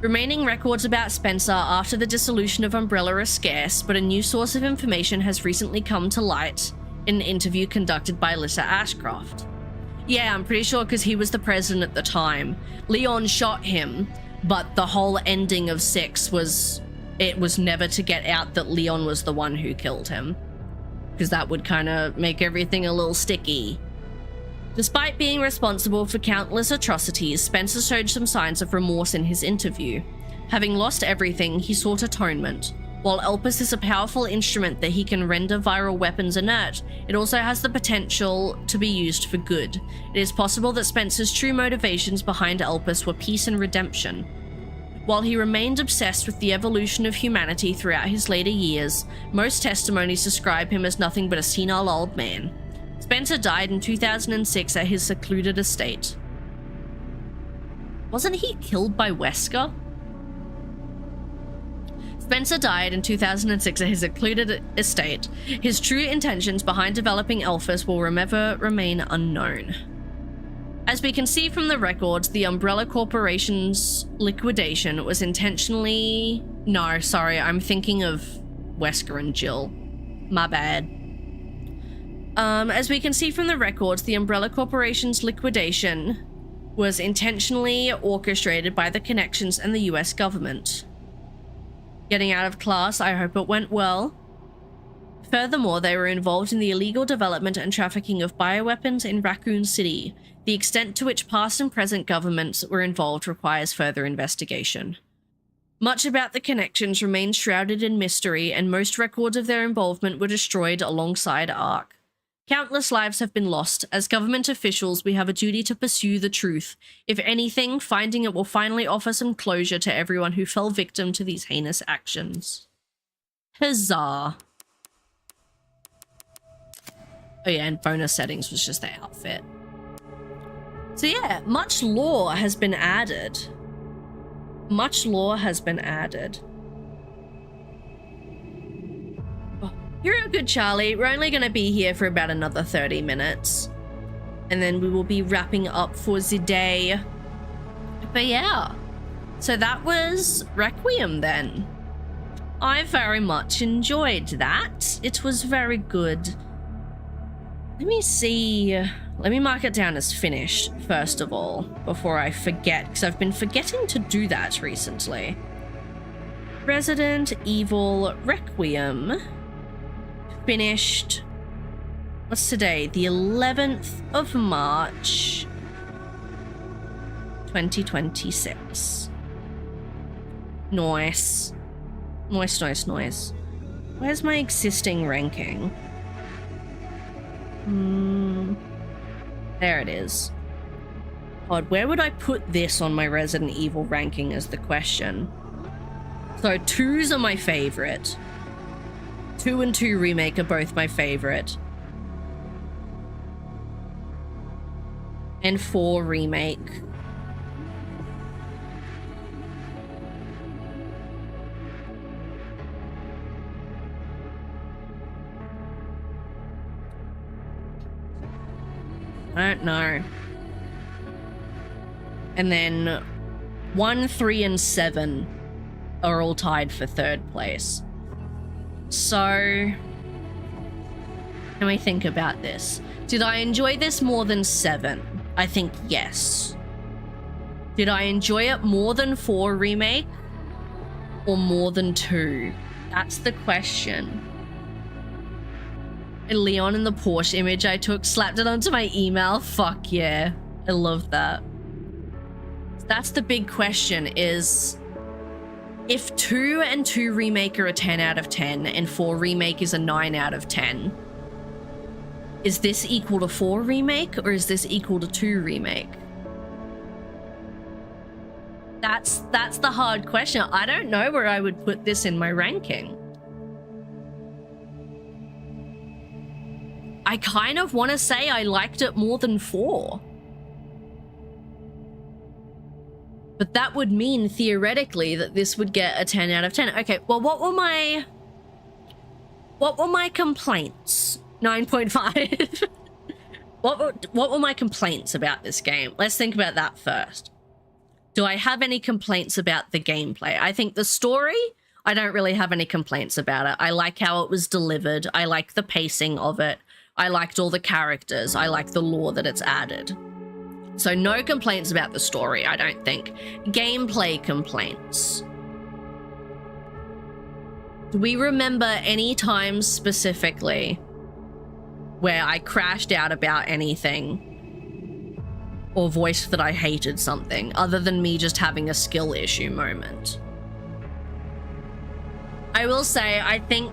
Remaining records about Spencer after the dissolution of Umbrella are scarce, but a new source of information has recently come to light in an interview conducted by Lisa Ashcroft. Yeah, I'm pretty sure because he was the president at the time. Leon shot him, but the whole ending of 6 was, it was never to get out that Leon was the one who killed him. Because that would kind of make everything a little sticky. Despite being responsible for countless atrocities, Spencer showed some signs of remorse in his interview. Having lost everything, he sought atonement. While Elpis is a powerful instrument that he can render viral weapons inert, it also has the potential to be used for good. It is possible that Spencer's true motivations behind Elpis were peace and redemption. While he remained obsessed with the evolution of humanity throughout his later years, most testimonies describe him as nothing but a senile old man. Spencer died in 2006 at his secluded estate. Wasn't he killed by Wesker? Spencer died in 2006 at his secluded estate. His true intentions behind developing Elpis will never remain unknown. As we can see from the records, the Umbrella Corporation's liquidation was intentionally... No, sorry, I'm thinking of Wesker and Jill. My bad. As we can see from the records, the Umbrella Corporation's liquidation was intentionally orchestrated by the Connections and the US government. Getting out of class, I hope it went well. Furthermore, they were involved in the illegal development and trafficking of bioweapons in Raccoon City. The extent to which past and present governments were involved requires further investigation. Much about the Connections remains shrouded in mystery, and most records of their involvement were destroyed alongside ARC. Countless lives have been lost. As government officials, we have a duty to pursue the truth. If anything, finding it will finally offer some closure to everyone who fell victim to these heinous actions. Huzzah. Oh yeah, and bonus settings was just the outfit. So yeah, much lore has been added. Much lore has been added. Oh, you're a good Charlie. We're only going to be here for about another 30 minutes. And then we will be wrapping up for the day. But yeah. So that was Requiem then. I very much enjoyed that. It was very good. Let me see. Let me mark it down as finished, first of all, before I forget, because I've been forgetting to do that recently. Resident Evil Requiem. Finished. What's today? The 11th of March, 2026. Nice. Nice, nice, nice. Where's my existing ranking? There it is. God, where would I put this on my Resident Evil ranking is the question. So 2s are my favorite. 2 and 2 Remake are both my favorite. And 4 Remake. I don't know. And then 1, 3, and 7 are all tied for 3rd place. So, let me think about this. Did I enjoy this more than 7? I think yes. Did I enjoy it more than 4 Remake? Or more than 2? That's the question. Leon in the Porsche image I took, slapped it onto my email. Fuck yeah. I love that. That's the big question is, if 2 and 2 Remake are a 10 out of 10 and 4 Remake is a 9 out of 10, is this equal to 4 Remake or is this equal to 2 Remake? That's the hard question. I don't know where I would put this in my ranking. I kind of want to say I liked it more than 4. But that would mean, theoretically, that this would get a 10 out of 10. Okay, well, what were my complaints? 9.5. What were my complaints about this game? Let's think about that first. Do I have any complaints about the gameplay? I think the story, I don't really have any complaints about it. I like how it was delivered. I like the pacing of it. I liked all the characters. I like the lore that it's added. So no complaints about the story, I don't think. Gameplay complaints. Do we remember any times specifically where I crashed out about anything or voiced that I hated something other than me just having a skill issue moment? I will say, I think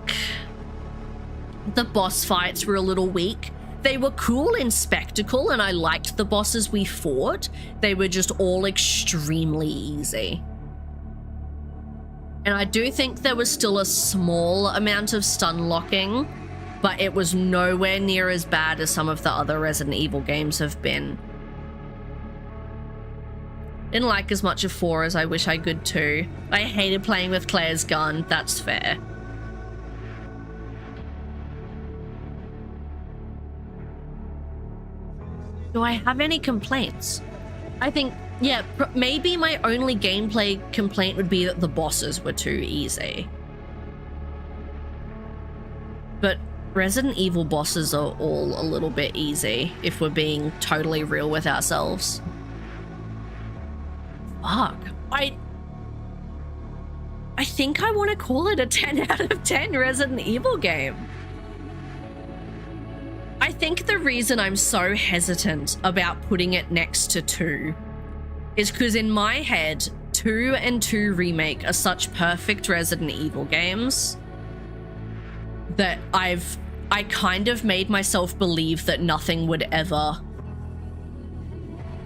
the boss fights were a little weak. They were cool in spectacle, and I liked the bosses we fought. They were just all extremely easy. And I do think there was still a small amount of stun locking, but it was nowhere near as bad as some of the other Resident Evil games have been. Didn't like as much of 4 as I wish I could too. I hated playing with Claire's gun, that's fair. Do I have any complaints? I think, yeah, maybe my only gameplay complaint would be that the bosses were too easy. But Resident Evil bosses are all a little bit easy, if we're being totally real with ourselves. Fuck. I think I want to call it a 10 out of 10 Resident Evil game. I think the reason I'm so hesitant about putting it next to 2 is because in my head, 2 and 2 Remake are such perfect Resident Evil games that I kind of made myself believe that nothing would ever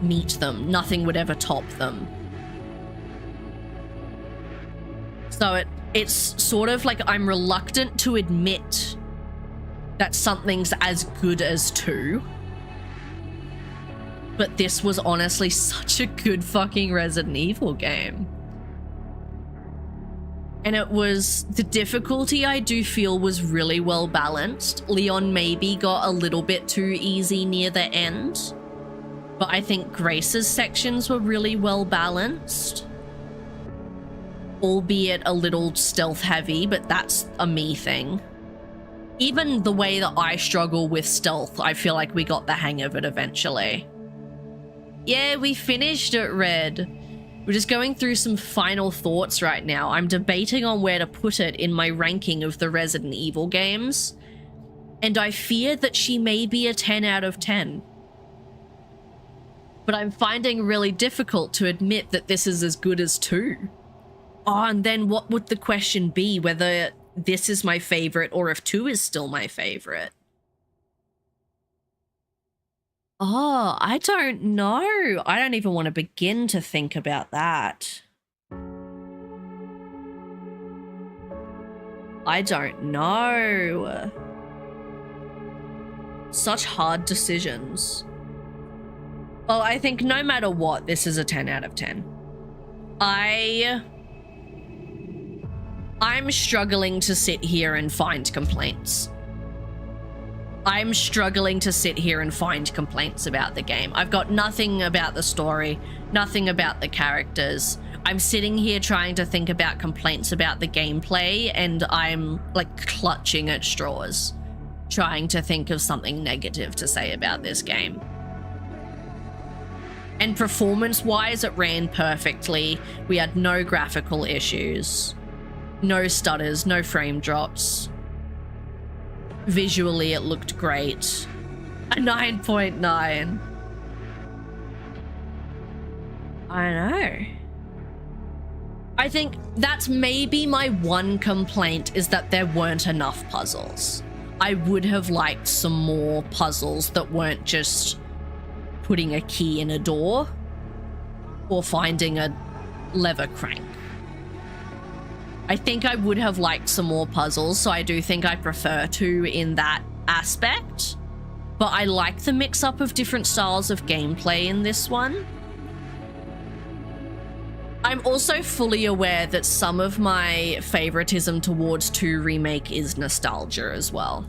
meet them. Nothing would ever top them. So it's sort of like I'm reluctant to admit that something's as good as 2. But this was honestly such a good fucking Resident Evil game. And it was, the difficulty I do feel was really well balanced. Leon maybe got a little bit too easy near the end, but I think Grace's sections were really well balanced. Albeit a little stealth heavy, but that's a me thing. Even the way that I struggle with stealth, I feel like we got the hang of it eventually. Yeah, we finished it, Red. We're just going through some final thoughts right now. I'm debating on where to put it in my ranking of the Resident Evil games, and I fear that she may be a 10 out of 10. But I'm finding really difficult to admit that this is as good as 2. Oh, and then what would the question be? Whether this is my favorite or if 2 is still my favorite? Oh, I don't know. I don't even want to begin to think about that. I don't know. Such hard decisions. Well, I think no matter what, this is a 10 out of 10. I'm struggling to sit here and find complaints. I'm struggling to sit here and find complaints about the game. I've got nothing about the story, nothing about the characters. I'm sitting here trying to think about complaints about the gameplay, and I'm like clutching at straws, trying to think of something negative to say about this game. And performance-wise, it ran perfectly. We had no graphical issues, no stutters, no frame drops. Visually, it looked great. A 9.9. I know. I think that's maybe my one complaint, is that there weren't enough puzzles. I would have liked some more puzzles that weren't just putting a key in a door or finding a lever crank. I think I would have liked some more puzzles, so I do think I prefer 2 in that aspect. But I like the mix-up of different styles of gameplay in this one. I'm also fully aware that some of my favoritism towards 2 Remake is nostalgia as well.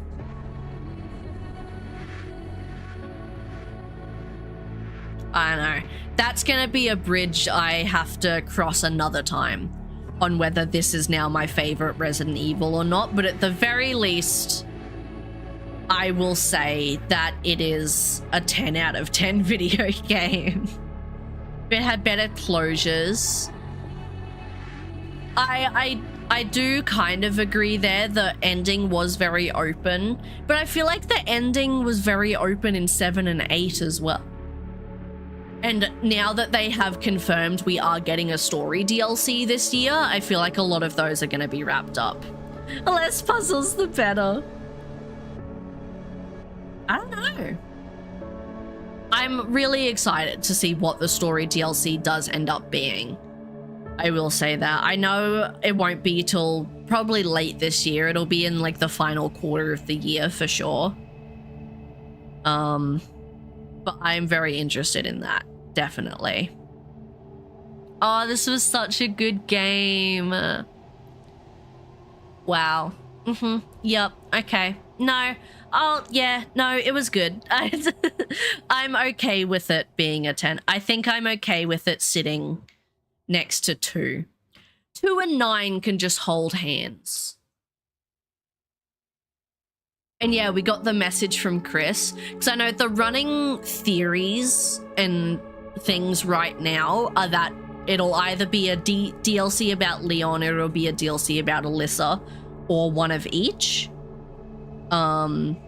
I know. That's gonna be a bridge I have to cross another time, on whether this is now my favorite Resident Evil or not, but at the very least, I will say that it is a 10 out of 10 video game. It had better closures. I do kind of agree there. The ending was very open, but I feel like the ending was very open in 7 and 8 as well. And now that they have confirmed we are getting a story DLC this year, I feel like a lot of those are going to be wrapped up. The less puzzles, the better. I don't know. I'm really excited to see what the story DLC does end up being. I will say that. I know it won't be till probably late this year. It'll be in like the final quarter of the year for sure. But I'm very interested in that, definitely. Oh, this was such a good game. Wow. Yep. Okay. No. Oh, yeah. No, it was good. I'm okay with it being a 10. I think I'm okay with it sitting next to 2. 2 and 9 can just hold hands. And yeah, we got the message from Chris, because I know the running theories and things right now are that it'll either be a DLC about Leon or it'll be a DLC about Alyssa, or one of each. And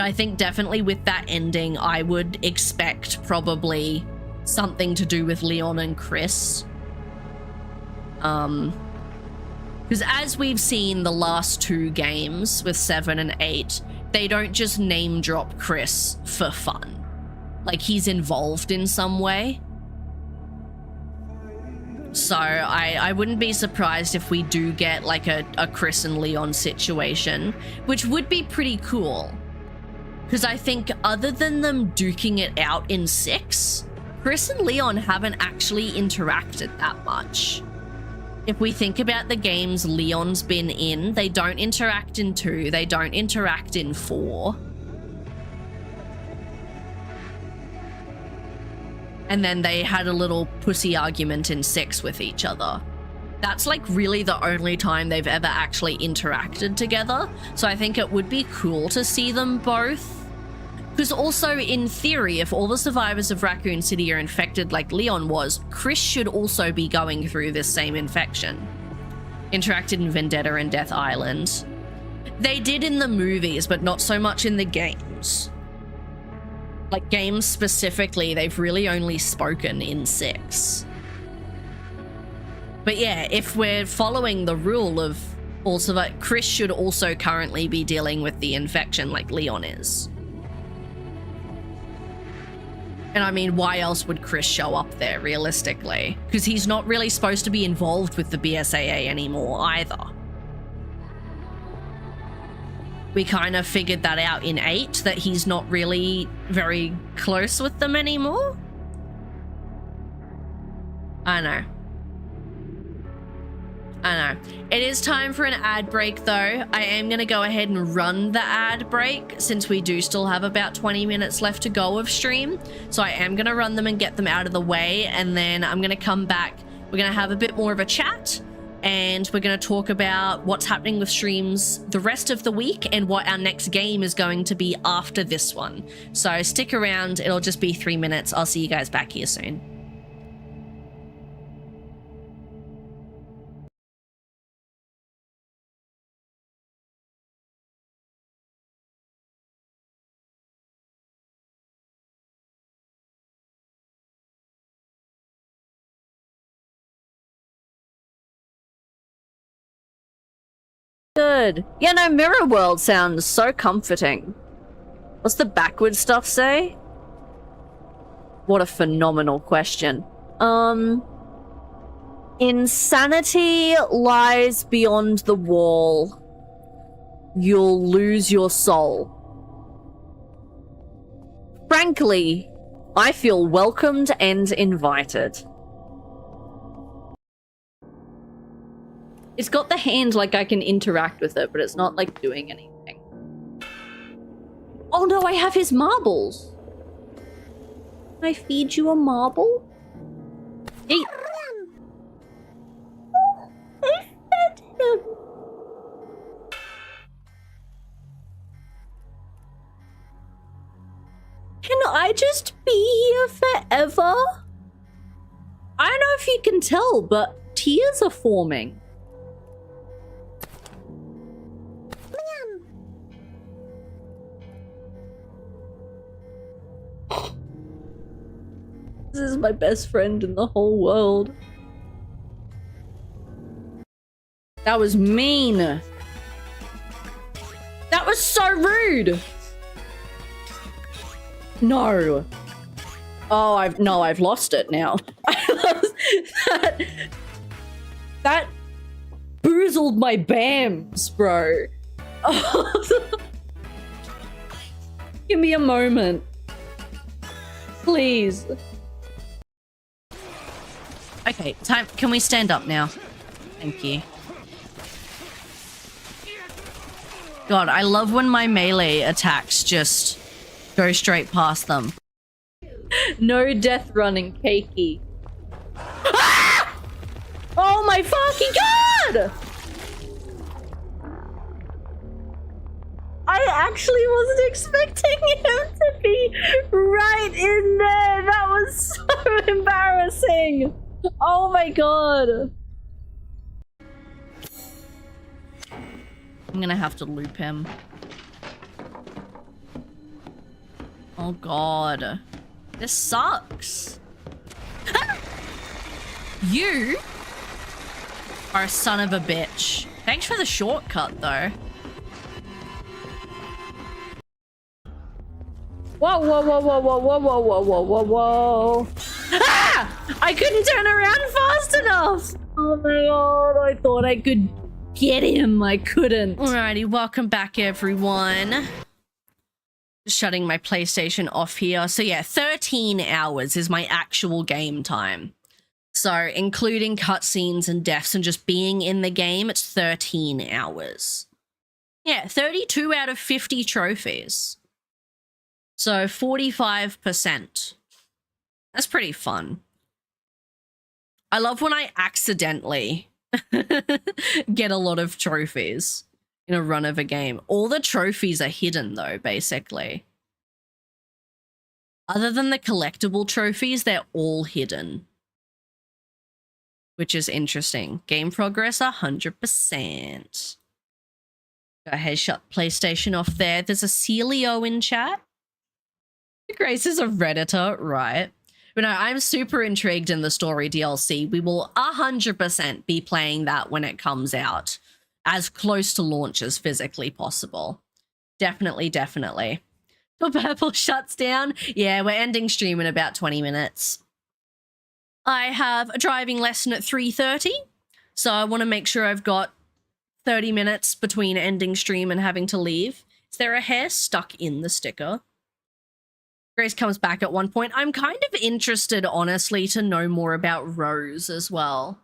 I think definitely with that ending, I would expect probably something to do with Leon and Chris. Because as we've seen the last 2 games with 7 and 8, they don't just name drop Chris for fun. Like, he's involved in some way. So I wouldn't be surprised if we do get like a Chris and Leon situation, which would be pretty cool. Because I think other than them duking it out in 6, Chris and Leon haven't actually interacted that much. If we think about the games Leon's been in, they don't interact in 2, they don't interact in 4. And then they had a little pussy argument in 6 with each other. That's like really the only time they've ever actually interacted together. So I think it would be cool to see them both. Because also, in theory, if all the survivors of Raccoon City are infected like Leon was, Chris should also be going through this same infection. Interacted in Vendetta and Death Island. They did in the movies, but not so much in the games. Like, games specifically, they've really only spoken in 6. But yeah, if we're following the rule of also that Chris should also currently be dealing with the infection like Leon is. And I mean, why else would Chris show up there, realistically? Because he's not really supposed to be involved with the BSAA anymore, either. We kind of figured that out in 8, that he's not really very close with them anymore. I know. It is time for an ad break, though. I am going to go ahead and run the ad break since we do still have about 20 minutes left to go of stream. So I am going to run them and get them out of the way, and then I'm going to come back. We're going to have a bit more of a chat, and we're going to talk about what's happening with streams the rest of the week and what our next game is going to be after this one. So stick around. It'll just be 3 minutes. I'll see you guys back here soon. Good. Yeah, no, Mirror World sounds so comforting. What's the backwards stuff say? What a phenomenal question. Insanity lies beyond the wall. You'll lose your soul. Frankly, I feel welcomed and invited. It's got the hand like I can interact with it, but it's not like doing anything. Oh no, I have his marbles. Can I feed you a marble? Eat. I fed him. Can I just be here forever? I don't know if you can tell, but tears are forming. This is my best friend in the whole world. That was mean. That was so rude. No. Oh, I've lost it now. that boozled my BAMs, bro. Give me a moment. Please. Okay, time. Can we stand up now? Thank you. God, I love when my melee attacks just go straight past them. No death running, cakey. Ah! Oh my fucking god! I actually wasn't expecting him to be right in there. That was so embarrassing. Oh my god. I'm gonna have to loop him. Oh god. This sucks. You are a son of a bitch. Thanks for the shortcut though. Whoa, whoa, whoa, whoa, whoa, whoa, whoa, whoa, whoa, whoa, whoa. Ah! I couldn't turn around fast enough. Oh my god, I thought I could get him. I couldn't. Alrighty, welcome back, everyone. Shutting my PlayStation off here. So yeah, 13 hours is my actual game time. So including cutscenes and deaths and just being in the game, it's 13 hours. Yeah, 32 out of 50 trophies. So 45%. That's pretty fun. I love when I accidentally get a lot of trophies in a run of a game. All the trophies are hidden though, basically. Other than the collectible trophies, they're all hidden. Which is interesting. Game progress 100%. Go ahead, shut PlayStation off there. There's a Celio in chat. Grace is a Redditor, right? But no, I'm super intrigued in the story DLC. We will 100% be playing that when it comes out. As close to launch as physically possible. Definitely, definitely. The purple shuts down. Yeah, we're ending stream in about 20 minutes. I have a driving lesson at 3:30. So I want to make sure I've got 30 minutes between ending stream and having to leave. Is there a hair stuck in the sticker? Grace comes back at one point. I'm kind of interested, honestly, to know more about Rose as well.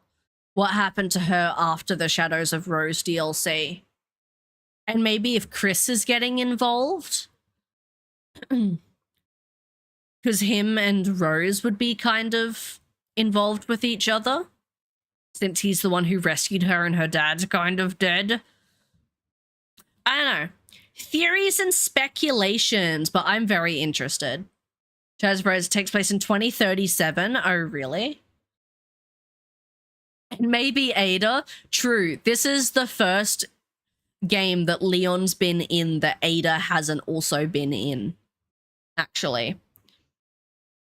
What happened to her after the Shadows of Rose DLC. And maybe if Chris is getting involved. Because him and Rose would be kind of involved with each other. Since he's the one who rescued her and her dad's kind of dead. I don't know. Theories and speculations, but I'm very interested. Shadows of Rose takes place in 2037. Oh, really? And maybe Ada. True. This is the first game that Leon's been in that Ada hasn't also been in. Actually.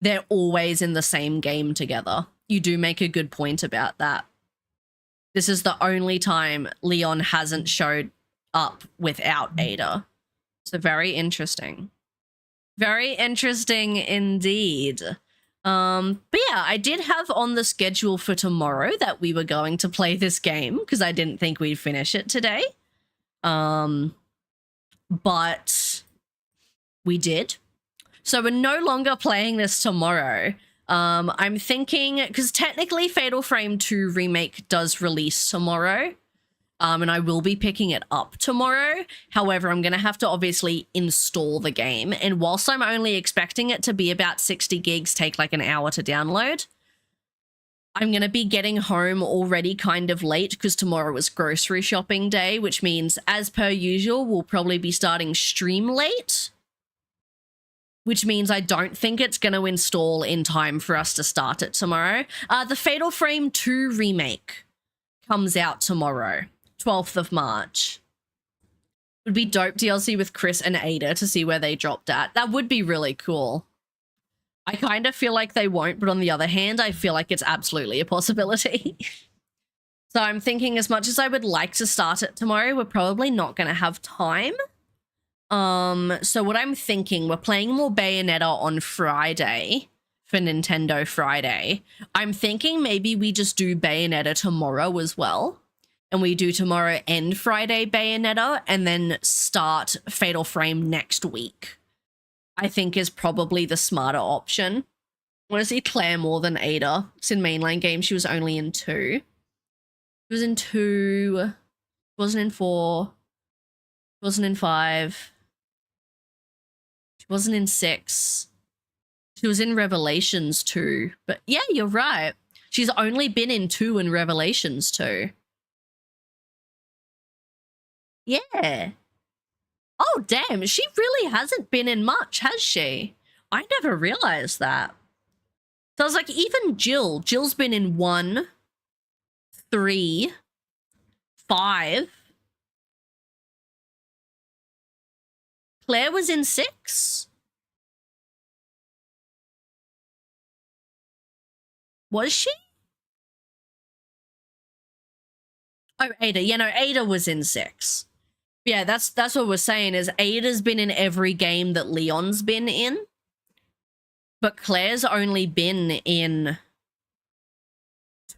They're always in the same game together. You do make a good point about that. This is the only time Leon hasn't showed up without Ada. So very interesting. Very interesting indeed. But yeah, I did have on the schedule for tomorrow that we were going to play this game because I didn't think we'd finish it today. But we did. So we're no longer playing this tomorrow. I'm thinking, because technically Fatal Frame 2 Remake does release tomorrow. And I will be picking it up tomorrow. However, I'm going to have to obviously install the game. And whilst I'm only expecting it to be about 60 gigs, take like an hour to download, I'm going to be getting home already kind of late because tomorrow is grocery shopping day, which means as per usual, we'll probably be starting stream late. Which means I don't think it's going to install in time for us to start it tomorrow. The Fatal Frame 2 Remake comes out tomorrow. 12th of March. Would be dope DLC with Chris and Ada to see where they dropped at. That would be really cool. I kind of feel like they won't, but on the other hand, I feel like it's absolutely a possibility. So I'm thinking as much as I would like to start it tomorrow, we're probably not going to have time. So what I'm thinking, we're playing more Bayonetta on Friday for Nintendo Friday. I'm thinking maybe we just do Bayonetta tomorrow as well. And we do tomorrow and Friday Bayonetta and then start Fatal Frame next week. I think is probably the smarter option. I want to see Claire more than Ada. It's in mainline games. She was only in 2. She was in 2. Wasn't in 4. Wasn't in 5. She wasn't in 6. She was in Revelations 2. But yeah, you're right. She's only been in 2 and Revelations 2. Yeah. Oh, damn. She really hasn't been in much, has she? I never realized that. So I was like, even Jill. Jill's been in 1, 3, 5. Claire was in 6. Was she? Oh, Ada. Yeah, no, Ada was in 6. Yeah, that's what we're saying is Ada's been in every game that Leon's been in. But Claire's only been in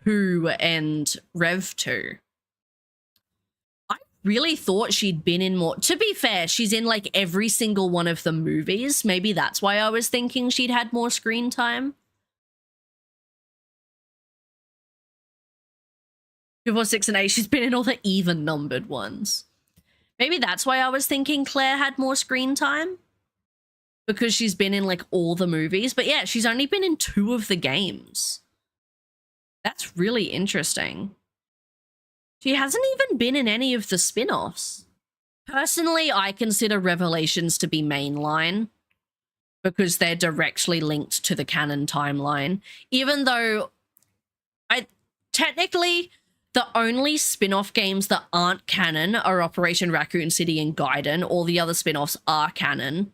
2 and Rev 2. I really thought she'd been in more. To be fair, she's in like every single one of the movies. Maybe that's why I was thinking she'd had more screen time. 2, 4, 6, and 8. She's been in all the even numbered ones. Maybe that's why I was thinking Claire had more screen time. Because she's been in like all the movies. But yeah, she's only been in 2 of the games. That's really interesting. She hasn't even been in any of the spin-offs. Personally, I consider Revelations to be mainline because they're directly linked to the canon timeline. Even though technically the only spin-off games that aren't canon are Operation Raccoon City and Gaiden. All the other spin-offs are canon.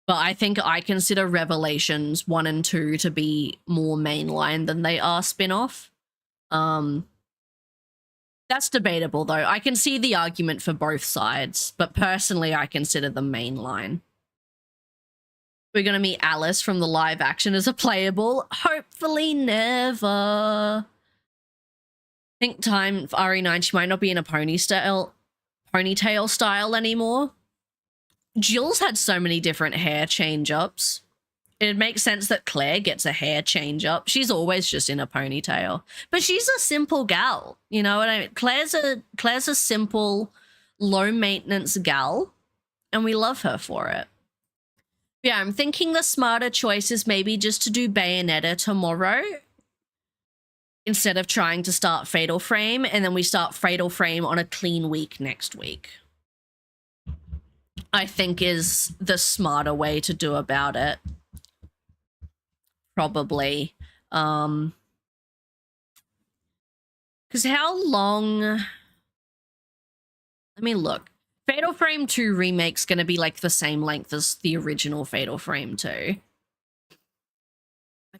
But I think I consider Revelations 1 and 2 to be more mainline than they are spin-off. That's debatable, though. I can see the argument for both sides, but personally, I consider them mainline. We're going to meet Alice from the live action as a playable. Hopefully never. Think time for RE9, she might not be in a ponytail style anymore. Jill's had so many different hair change-ups. It makes sense that Claire gets a hair change-up. She's always just in a ponytail. But she's a simple gal, you know what I mean? Claire's a simple, low-maintenance gal, and we love her for it. Yeah, I'm thinking the smarter choice is maybe just to do Bayonetta tomorrow instead of trying to start Fatal Frame, and then we start Fatal Frame on a clean week next week. I think is the smarter way to do about it. Probably. Because how long... Let me look. Fatal Frame 2 Remake's going to be like the same length as the original Fatal Frame 2. I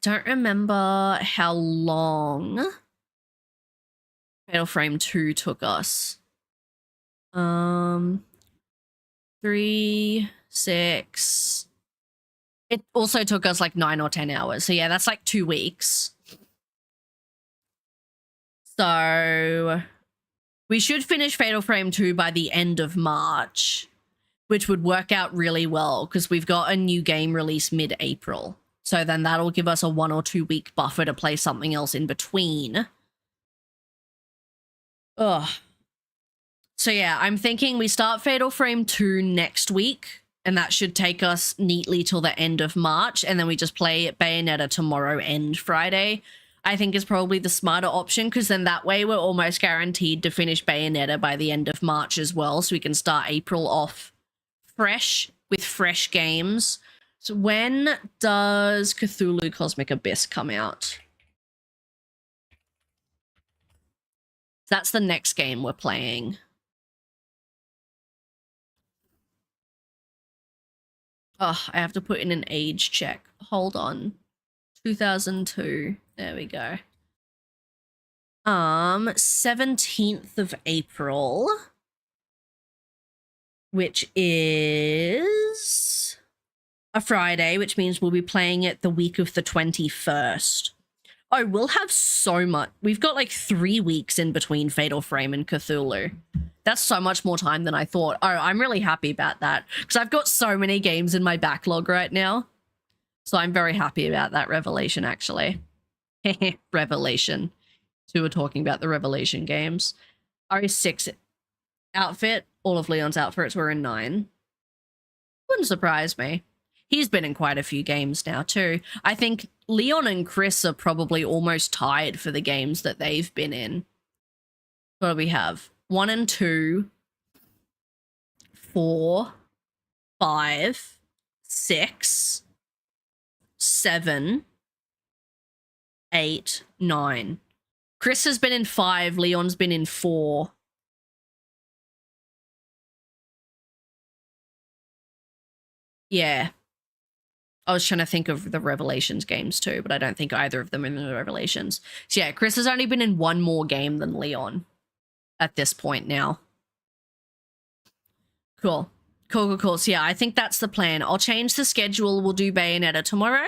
don't remember how long Fatal Frame 2 took us. 3, 6. It also took us like 9 or 10 hours. So yeah, that's like 2 weeks. So we should finish Fatal Frame 2 by the end of March, which would work out really well because we've got a new game release mid-April. So then that'll give us a 1 or 2 week buffer to play something else in between. Ugh. So yeah, I'm thinking we start Fatal Frame 2 next week, and that should take us neatly till the end of March, and then we just play Bayonetta tomorrow and Friday. I think is probably the smarter option, because then that way we're almost guaranteed to finish Bayonetta by the end of March as well, so we can start April off fresh with fresh games. So when does Cthulhu Cosmic Abyss come out? That's the next game we're playing. Oh, I have to put in an age check. Hold on. 2002. There we go. 17th of April, which is a Friday, which means we'll be playing it the week of the 21st. Oh, we'll have so much. We've got like 3 weeks in between Fatal Frame and Cthulhu. That's so much more time than I thought. Oh, I'm really happy about that because I've got so many games in my backlog right now. So I'm very happy about that revelation, actually. Revelation. So we're talking about the Revelation games. RE6 outfit. All of Leon's outfits were in 9. Wouldn't surprise me. He's been in quite a few games now, too. I think Leon and Chris are probably almost tied for the games that they've been in. What do we have? 1 and 2, 4, 5, 6, 7, 8, 9. Chris has been in 5, Leon's been in 4. Yeah. I was trying to think of the Revelations games too, but I don't think either of them are in the Revelations. So yeah, Chris has only been in 1 more game than Leon at this point now. Cool. Cool, cool, cool. So yeah, I think that's the plan. I'll change the schedule. We'll do Bayonetta tomorrow.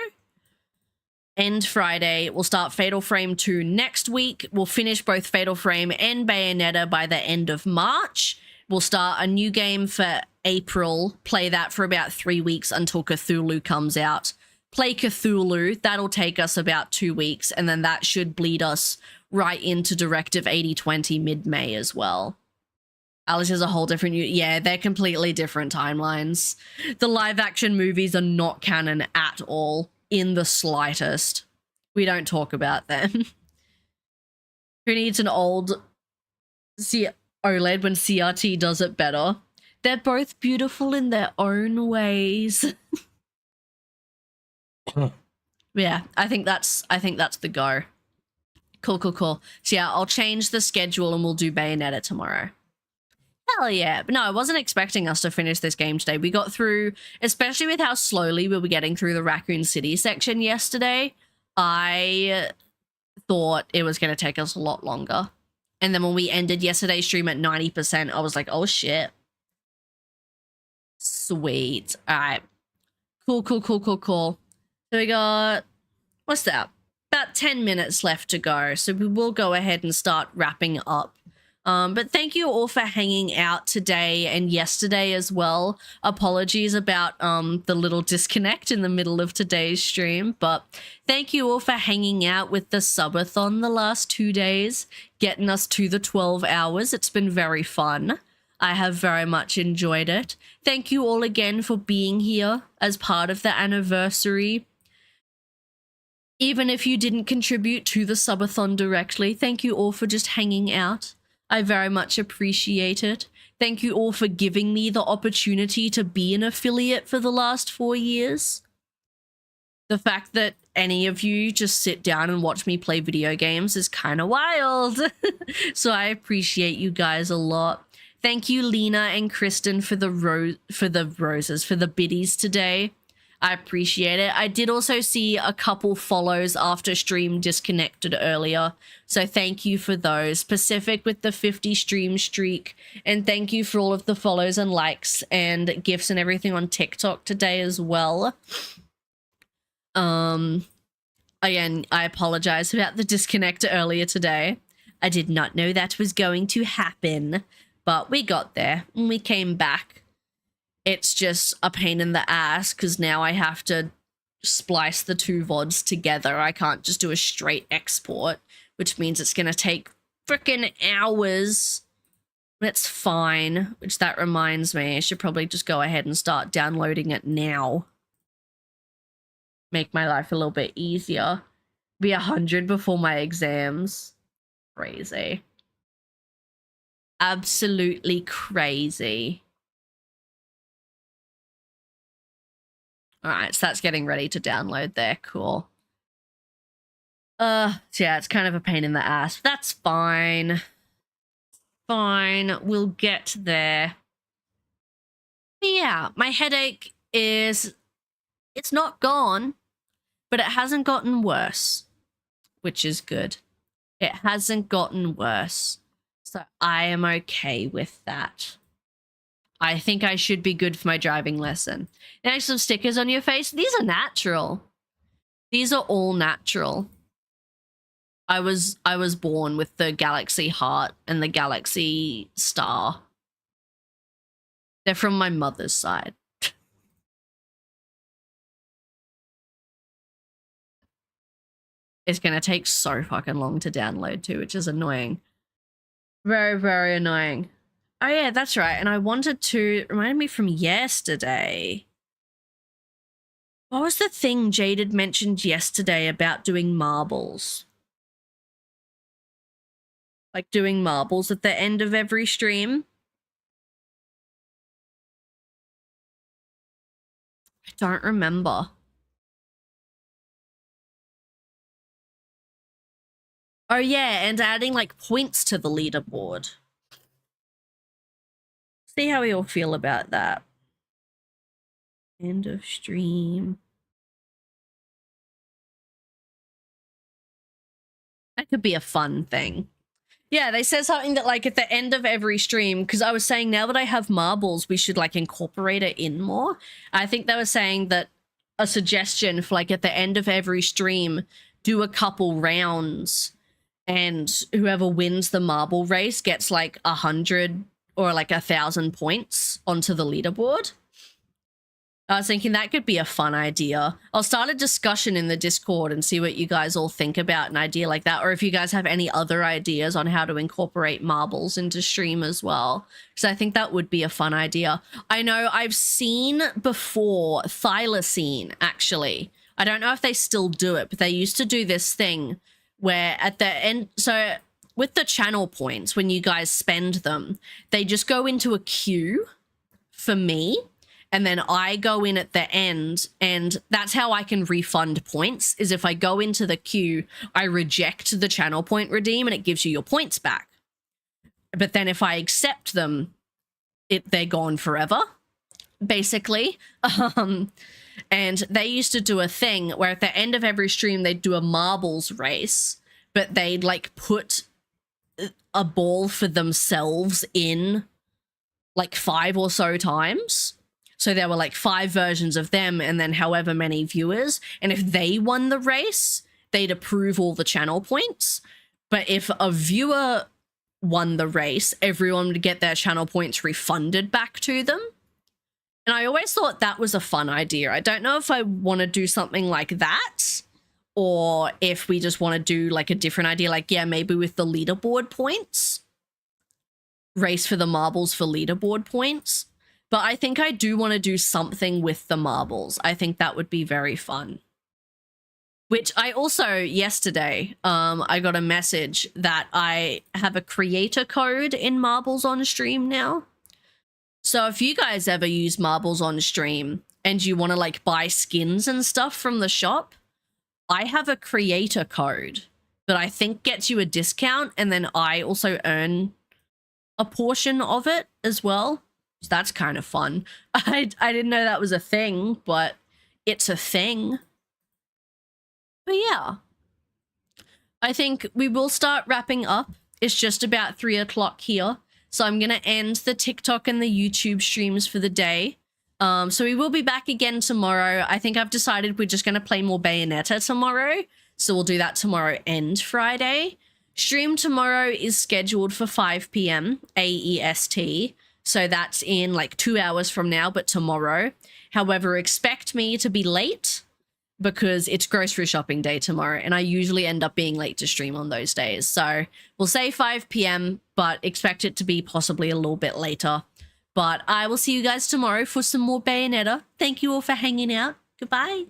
End Friday. We'll start Fatal Frame 2 next week. We'll finish both Fatal Frame and Bayonetta by the end of March. We'll start a new game for April. Play that for about 3 weeks until Cthulhu comes out. Play Cthulhu. That'll take us about 2 weeks. And then that should bleed us right into Directive 8020 mid-May as well. Alice is a whole different... Yeah, they're completely different timelines. The live-action movies are not canon at all, in the slightest. We don't talk about them. Who needs an old OLED when CRT does it better? They're both beautiful in their own ways. Yeah, I think that's the go. Cool, cool, cool. So yeah, I'll change the schedule and we'll do Bayonetta tomorrow. Hell yeah. But no, I wasn't expecting us to finish this game today. We got through, especially with how slowly we were getting through the Raccoon City section yesterday, I thought it was going to take us a lot longer. And then when we ended yesterday's stream at 90%, I was like, oh shit. Sweet. All right. Cool, cool, cool, cool, cool. So we got, what's that? About 10 minutes left to go. So we will go ahead and start wrapping up. But thank you all for hanging out today and yesterday as well. Apologies about the little disconnect in the middle of today's stream, but thank you all for hanging out with the subathon the last 2 days, getting us to the 12 hours. It's been very fun. I have very much enjoyed it. Thank you all again for being here as part of the anniversary. Even if you didn't contribute to the subathon directly, thank you all for just hanging out. I very much appreciate it. Thank you all for giving me the opportunity to be an affiliate for the last 4 years. The fact that any of you just sit down and watch me play video games is kind of wild. So I appreciate you guys a lot. Thank you, Lena and Kristen, for the biddies today. I appreciate it. I did also see a couple follows after stream disconnected earlier, so thank you for those. Pacific with the 50 stream streak, and thank you for all of the follows and likes and gifts and everything on TikTok today as well. Again, I apologize about the disconnect earlier today. I did not know that was going to happen, but we got there and we came back. It's just a pain in the ass because now I have to splice the two VODs together. I can't just do a straight export, which means it's going to take freaking hours. That's fine, which that reminds me, I should probably just go ahead and start downloading it now. Make my life a little bit easier. Be 100 before my exams. Crazy. Absolutely crazy. All right, so that's getting ready to download there. Cool. So yeah, it's kind of a pain in the ass. That's fine. Fine, we'll get there. But yeah, my headache is... It's not gone, but it hasn't gotten worse, which is good. It hasn't gotten worse, so I am okay with that. I think I should be good for my driving lesson. Next, some stickers on your face. These are natural. These are all natural. I was born with the galaxy heart and the galaxy star. They're from my mother's side. It's gonna take so fucking long to download too, which is annoying. Very, very annoying. Oh yeah, that's right. And I wanted to remind me from yesterday. What was the thing Jade had mentioned yesterday about doing marbles? Like doing marbles at the end of every stream? I don't remember. Oh yeah, and adding like points to the leaderboard. See how we all feel about that. End of stream. That could be a fun thing. Yeah, they said something that like at the end of every stream, because I was saying now that I have marbles, we should like incorporate it in more. I think they were saying that a suggestion for like at the end of every stream, do a couple rounds, and whoever wins the marble race gets like 100 or like 1,000 points onto the leaderboard. I was thinking that could be a fun idea. I'll start a discussion in the Discord and see what you guys all think about an idea like that, or if you guys have any other ideas on how to incorporate marbles into stream as well, because I think that would be a fun idea. I know I've seen before thylacine, actually. I don't know if they still do it, but they used to do this thing where at the end, so with the channel points, when you guys spend them, they just go into a queue for me. And then I go in at the end, and that's how I can refund points, is if I go into the queue, I reject the channel point redeem and it gives you your points back. But then if I accept them, they're gone forever, basically. And they used to do a thing where at the end of every stream, they'd do a marbles race, but they'd like put a ball for themselves in like 5 or so times. So there were like 5 versions of them and then however many viewers. And if they won the race, they'd approve all the channel points. But if a viewer won the race, everyone would get their channel points refunded back to them. And I always thought that was a fun idea. I don't know if I want to do something like that, or if we just want to do like a different idea, like, yeah, maybe with the leaderboard points. Race for the marbles for leaderboard points. But I think I do want to do something with the marbles. I think that would be very fun. Which I also, yesterday, I got a message that I have a creator code in Marbles on Stream now. So if you guys ever use Marbles on Stream and you want to like buy skins and stuff from the shop, I have a creator code that I think gets you a discount, and then I also earn a portion of it as well. So that's kind of fun. I didn't know that was a thing, but it's a thing. But yeah, I think we will start wrapping up. It's just about 3 o'clock here. So I'm going to end the TikTok and the YouTube streams for the day. So we will be back again tomorrow. I think I've decided we're just going to play more Bayonetta tomorrow. So we'll do that tomorrow and Friday. Stream tomorrow is scheduled for 5 p.m. AEST. So that's in like 2 hours from now, but tomorrow. However, expect me to be late because it's grocery shopping day tomorrow, and I usually end up being late to stream on those days. So we'll say 5 p.m., but expect it to be possibly a little bit later. But I will see you guys tomorrow for some more Bayonetta. Thank you all for hanging out. Goodbye.